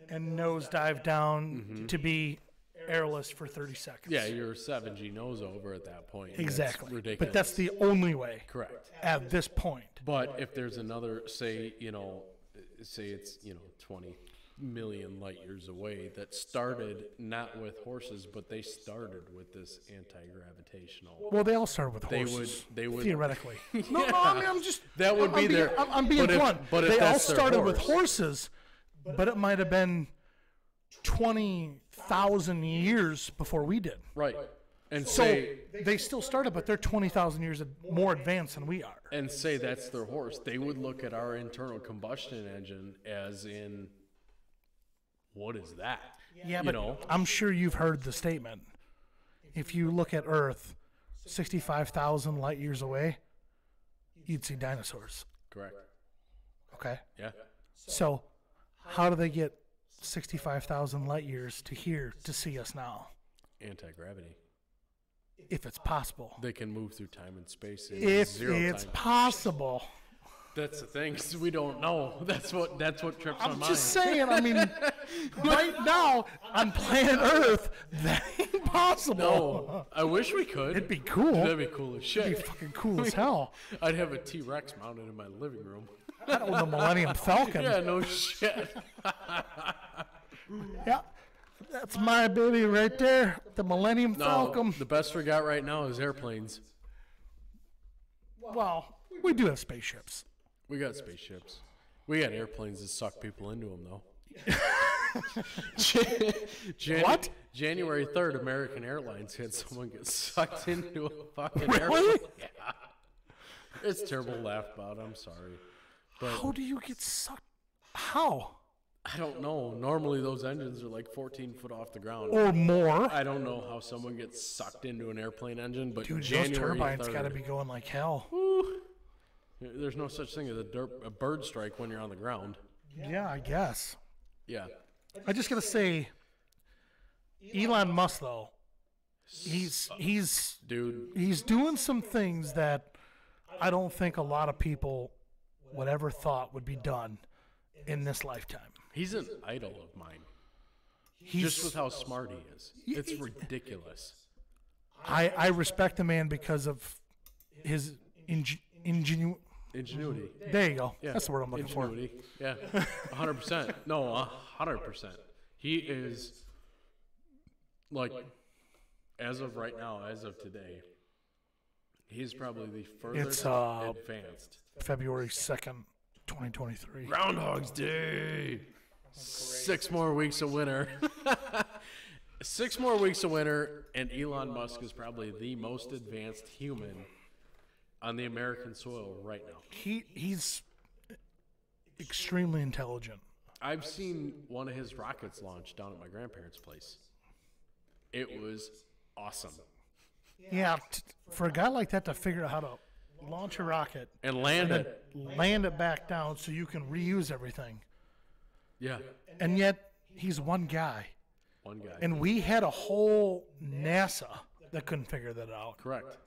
S1: and nosedive down to be airless for 30 seconds.
S2: Yeah, you're 7G nose over at that point.
S1: Exactly.
S2: That's ridiculous.
S1: But that's the only way
S2: correct.
S1: at this point.
S2: But if there's another, say it's 20 million light years away, that started not with horses, but they started with this anti-gravitational.
S1: Well, they all started with
S2: They
S1: horses.
S2: would
S1: theoretically. No, I mean, I'm just.
S2: That would be their.
S1: I'm being
S2: but if-
S1: blunt.
S2: But if
S1: They all
S2: that's their
S1: started with
S2: horse.
S1: horses, but it might have been 20,000 years before we did.
S2: Right. And
S1: So
S2: say
S1: they still started, but they're 20,000 years more advanced than we are.
S2: that's their horse. They would look at our internal combustion engine as in, what is that?
S1: Yeah,
S2: You
S1: but
S2: know?
S1: I'm sure you've heard the statement. If you look at Earth 65,000 light years away, you'd see dinosaurs.
S2: Correct.
S1: Okay?
S2: Yeah.
S1: So how do they get 65,000 light years to here to see us now?
S2: Anti-gravity.
S1: If it's possible.
S2: They can move through time and space in
S1: If
S2: zero
S1: it's
S2: time.
S1: possible.
S2: That's the thing, 'cause we don't know. That's what trips my
S1: I'm
S2: mind.
S1: just saying, I mean, right now on planet Earth, that ain't possible.
S2: No, I wish we could.
S1: It'd be cool.
S2: That'd be cool as
S1: It'd be
S2: shit.
S1: fucking cool as hell.
S2: I'd have a T-Rex mounted in my living room.
S1: I own the Millennium Falcon.
S2: Yeah, no shit.
S1: Yeah, that's my baby right there, the Millennium
S2: No,
S1: Falcon.
S2: the best we got right now is airplanes.
S1: Well, we do have spaceships.
S2: We got spaceships. We got airplanes that suck people into them, though.
S1: What?
S2: January 3rd, American Airlines had someone get sucked into a fucking
S1: Really?
S2: airplane. Yeah. It's terrible to laugh about. I'm sorry. But
S1: How do you get sucked? How?
S2: I don't know. Normally those engines are like 14 foot off the ground.
S1: Or more?
S2: I don't know how someone gets sucked into an airplane engine, but
S1: Dude,
S2: January
S1: those turbines
S2: 3rd,
S1: got to be going like hell.
S2: there's no such thing as a bird strike when you're on the ground.
S1: Yeah, I guess.
S2: Yeah.
S1: I just gotta say, Elon Musk though, he's
S2: Dude,
S1: he's doing some things that I don't think a lot of people would ever thought would be done in this lifetime.
S2: he's an idol of mine.
S1: He's,
S2: Just with how smart he is. It's ridiculous.
S1: I respect the man because of his ingenuity.
S2: Ingenuity.
S1: There you go.
S2: Yeah.
S1: That's the word I'm looking for.
S2: Ingenuity. Yeah. 100%. No, 100%. He is, like, as of right now, as of today, he's probably the furthest advanced.
S1: February 2nd, 2023.
S2: Groundhog's Day. 6 more weeks of winter. 6 more weeks of winter, and Elon Musk is probably the most advanced human on the American soil right now.
S1: He's extremely intelligent.
S2: I've seen one of his rockets launch down at my grandparents' place. It was awesome.
S1: Yeah, for a guy like that to figure out how to launch a rocket
S2: And land
S1: and
S2: it.
S1: then land it back down so you can reuse everything.
S2: Yeah.
S1: And yet, he's one guy.
S2: One guy.
S1: And we had a whole NASA that couldn't figure that out.
S2: Correct.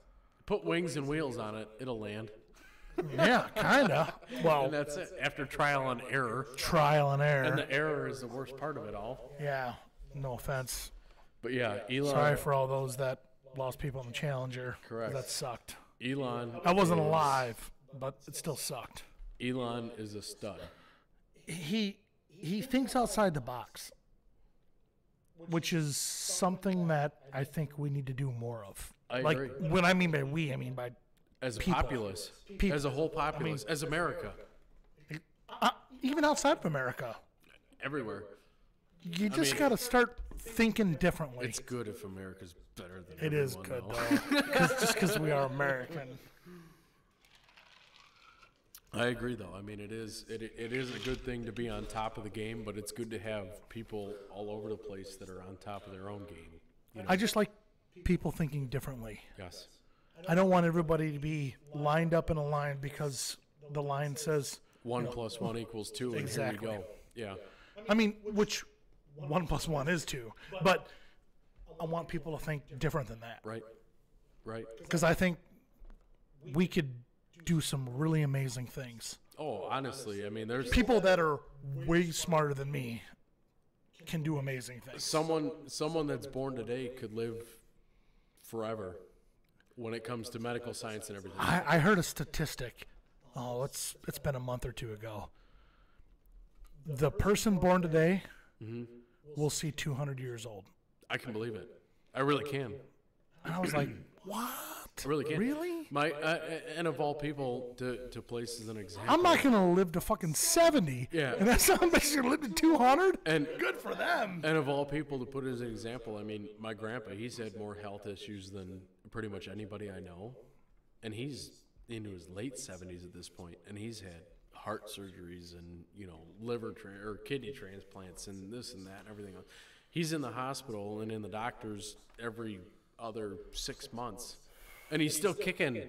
S2: Put wings and wheels on it, it'll land.
S1: Yeah, kind of. Well,
S2: And that's it. After trial and error.
S1: trial and error.
S2: And the error is the worst part of it all.
S1: Yeah, no offense.
S2: But yeah, Elon.
S1: Sorry for all those that lost people in the Challenger.
S2: Correct.
S1: That sucked.
S2: Elon.
S1: I wasn't
S2: is-
S1: alive, but it still sucked.
S2: Elon is a stud.
S1: He thinks outside the box, which is something that I think we need to do more of.
S2: I
S1: like,
S2: agree.
S1: when I mean by we, I mean by
S2: As a
S1: people.
S2: populace.
S1: People.
S2: As a whole populace. As America.
S1: even outside of America.
S2: Everywhere.
S1: You just got to start thinking differently.
S2: It's good if America's better than
S1: It is
S2: everyone,
S1: good,
S2: though.
S1: though. Just because we are American.
S2: I agree, though. I mean, it is a good thing to be on top of the game, but it's good to have people all over the place that are on top of their own game. You know?
S1: I just like people thinking differently.
S2: Yes.
S1: I don't want everybody to be lined up in a line because the line says,
S2: 1 + 1 = 2, and
S1: Exactly.
S2: here we go. Yeah.
S1: I mean, which 1 + 1 is 2, but I want people to think different than that.
S2: Right. Right.
S1: Because I think we could do some really amazing things.
S2: Oh, honestly, I mean, there's
S1: People that are way smarter than me can do amazing things.
S2: someone that's born today could live forever when it comes to medical science and everything.
S1: I heard a statistic. Oh, it's been a month or two ago. The person born today will see 200 years old.
S2: I can believe it. I really can.
S1: And I was like, what?
S2: I really can.
S1: Really?
S2: My and of all people to place as an example.
S1: I'm not going to live to fucking 70.
S2: Yeah.
S1: And that's somebody's going to live to 200?
S2: And
S1: Good for them.
S2: And of all people to put it as an example, I mean, my grandpa, he's had more health issues than pretty much anybody I know. And he's into his late 70s at this point, and he's had heart surgeries and, liver or kidney transplants and this and that and everything else. He's in the hospital and in the doctors every other 6 months. And he's still kicking.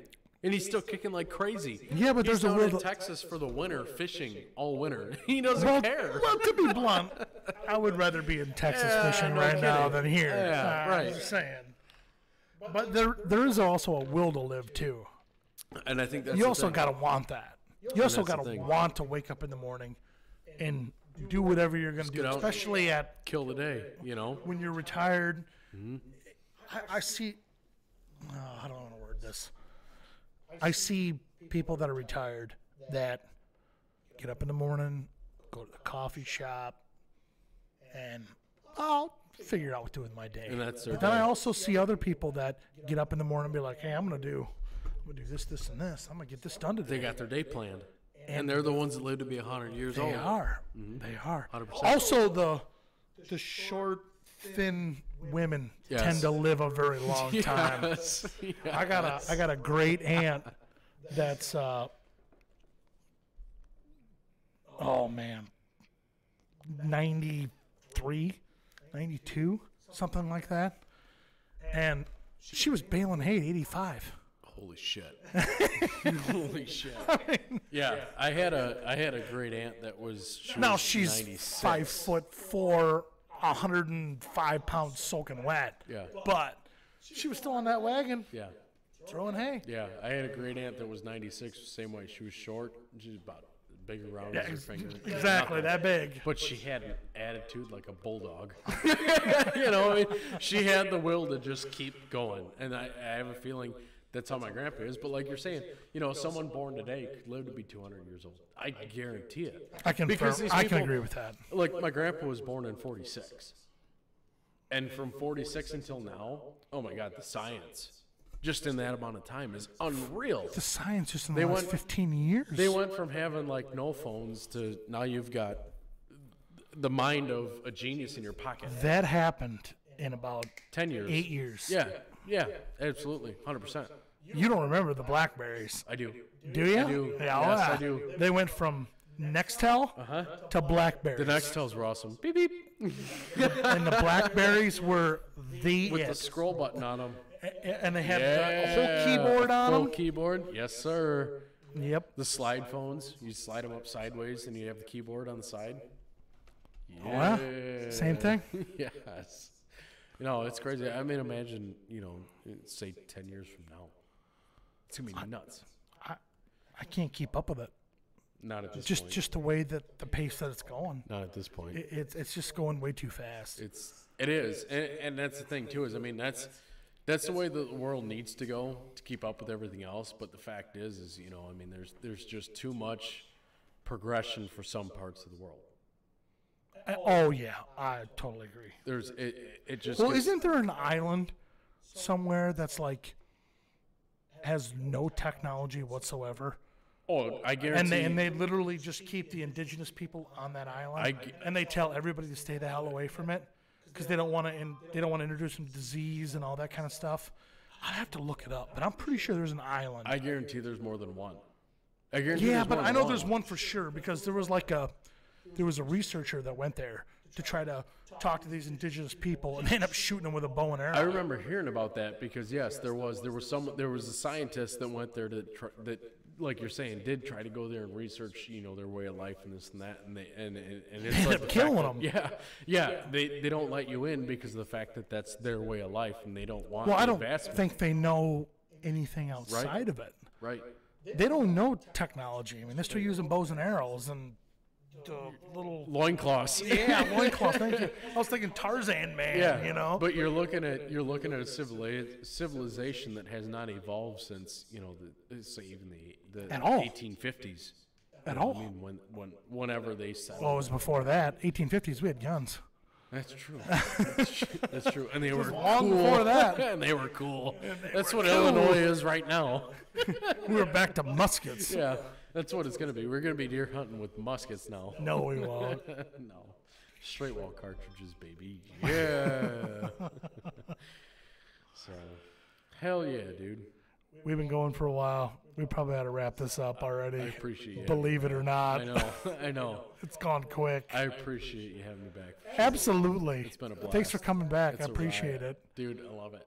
S2: And he's still kicking like crazy.
S1: Yeah, but
S2: he's
S1: there's a
S2: down in
S1: real-
S2: Texas for the winter fishing all winter. He doesn't care.
S1: Well, to be blunt, I would rather be in Texas fishing
S2: no
S1: right now
S2: kidding.
S1: than here.
S2: Yeah, right.
S1: I'm just saying. But there is also a will to live, too.
S2: And I think that's
S1: You
S2: the
S1: also
S2: thing.
S1: got to want that. You also
S2: that's the
S1: got to
S2: thing.
S1: want to wake up in the morning and do whatever you're going to do,
S2: get out.
S1: especially at
S2: kill the day,
S1: when you're retired. I see. I don't want to word this. I see people that are retired that get up in the morning, go to the coffee shop, and I'll figure out what to do with my day.
S2: And that's their
S1: But then I
S2: day.
S1: also see other people that get up in the morning and be like, hey, I'm gonna do this, this, and this. I'm gonna get this done today.
S2: They got their day planned. And they're the ones that live to be 100 years old.
S1: They are. They are.
S2: 100%.
S1: Also, the short, thin women
S2: Yes.
S1: tend to live a very long time.
S2: Yes.
S1: I got a great aunt that's oh man, 93, 92, something like that. And she was baling hay at 85.
S2: Holy shit. Holy shit. Yeah, I had a great aunt that was
S1: Now she's
S2: 96.
S1: 5'4", 105 pounds soaking wet.
S2: Yeah.
S1: But she was still on that wagon
S2: Yeah.
S1: throwing hay.
S2: Yeah, I had a great aunt that was 96, same way. She was short. She was about big around as her finger.
S1: Exactly, that big.
S2: But she had an attitude like a bulldog. You know, I mean, she had the will to just keep going. And I have a feeling that's how my grandpa is. But like you're saying, you know, someone born today could live to be 200 years old. I guarantee it.
S1: I can agree with that.
S2: Like, my grandpa was born in 46. And from 46 until now, oh my God, the science just in that amount of time is unreal.
S1: The science just in the last 15 years.
S2: They went from having like no phones to now you've got the mind of a genius in your pocket.
S1: That happened in about
S2: 10 years.
S1: 8 years.
S2: Yeah, absolutely, 100%.
S1: You don't remember the Blackberries,
S2: I do.
S1: do you?
S2: I do.
S1: Yeah,
S2: Yes, I do.
S1: They went from Nextel to Blackberries.
S2: The Nextels were awesome. Beep beep.
S1: And the Blackberries were the
S2: With the
S1: it.
S2: scroll button on them.
S1: And they had a whole keyboard on
S2: Full
S1: them.
S2: keyboard. Yes, sir.
S1: Yep.
S2: The slide phones. You slide them up sideways, and you have the keyboard on the side.
S1: Well, same thing.
S2: Yes. You know, it's crazy. I mean, imagine, you know, say 10 years from now. It's going to be nuts.
S1: I can't keep up with it.
S2: Not at this point.
S1: Just the way that the pace that it's going.
S2: Not at this point.
S1: It's just going way too fast.
S2: It is. And that's the thing, too, is, I mean, that's the way the world needs to go to keep up with everything else. But the fact is, you know, I mean, there's just too much progression for some parts of the world.
S1: Oh yeah, I totally agree.
S2: There's it just
S1: Well,
S2: gets,
S1: isn't there an island somewhere that's like has no technology whatsoever?
S2: oh, I guarantee
S1: And they literally just keep the indigenous people on that island, and they tell everybody to stay the hell away from it because they don't want to introduce them to disease and all that kind of stuff. I'd have to look it up, but I'm pretty sure there's an island.
S2: I guarantee there's more than one. I guarantee
S1: Yeah,
S2: there's
S1: but
S2: more
S1: I
S2: than
S1: know
S2: one.
S1: there's one for sure because there was a researcher that went there to try to talk to these indigenous people and end up shooting them with a bow and arrow.
S2: I remember hearing about that because yes, there was a scientist that went there that like you're saying did try to go there and research, you know, their way of life and this and that, and it's
S1: End
S2: like
S1: up
S2: the
S1: killing
S2: fact
S1: them.
S2: that- Yeah, they don't let you in because of the fact that that's their way of life and they don't want.
S1: Well, I don't
S2: advancement.
S1: think they know anything outside of it.
S2: Right.
S1: They don't know technology. I mean, they're still using bows and arrows and little
S2: Loincloths.
S1: loincloths. Thank you. I was thinking Tarzan man.
S2: Yeah,
S1: You know.
S2: But you're looking at a civilization that has not evolved since, you know, say even the
S1: At all.
S2: 1850s.
S1: At
S2: You know,
S1: all.
S2: I mean, whenever they settled.
S1: Well, it was before that. 1850s. We had guns.
S2: That's true. That's true. And they were
S1: long
S2: cool.
S1: before that.
S2: And they were cool. That's
S1: were
S2: what
S1: cool.
S2: Illinois is right now.
S1: We were back to muskets.
S2: Yeah, that's what it's going to be. We're going to be deer hunting with muskets now.
S1: No, we won't.
S2: No. Straight wall cartridges, baby. Yeah. So, hell yeah, dude.
S1: We've been going for a while. We probably ought to wrap this up already.
S2: I appreciate it.
S1: Believe it or not.
S2: I know.
S1: It's gone quick.
S2: I appreciate you having me back.
S1: Absolutely.
S2: It's been a blast.
S1: Thanks for coming back.
S2: It's
S1: I
S2: a
S1: appreciate
S2: riot.
S1: it.
S2: Dude, I love it.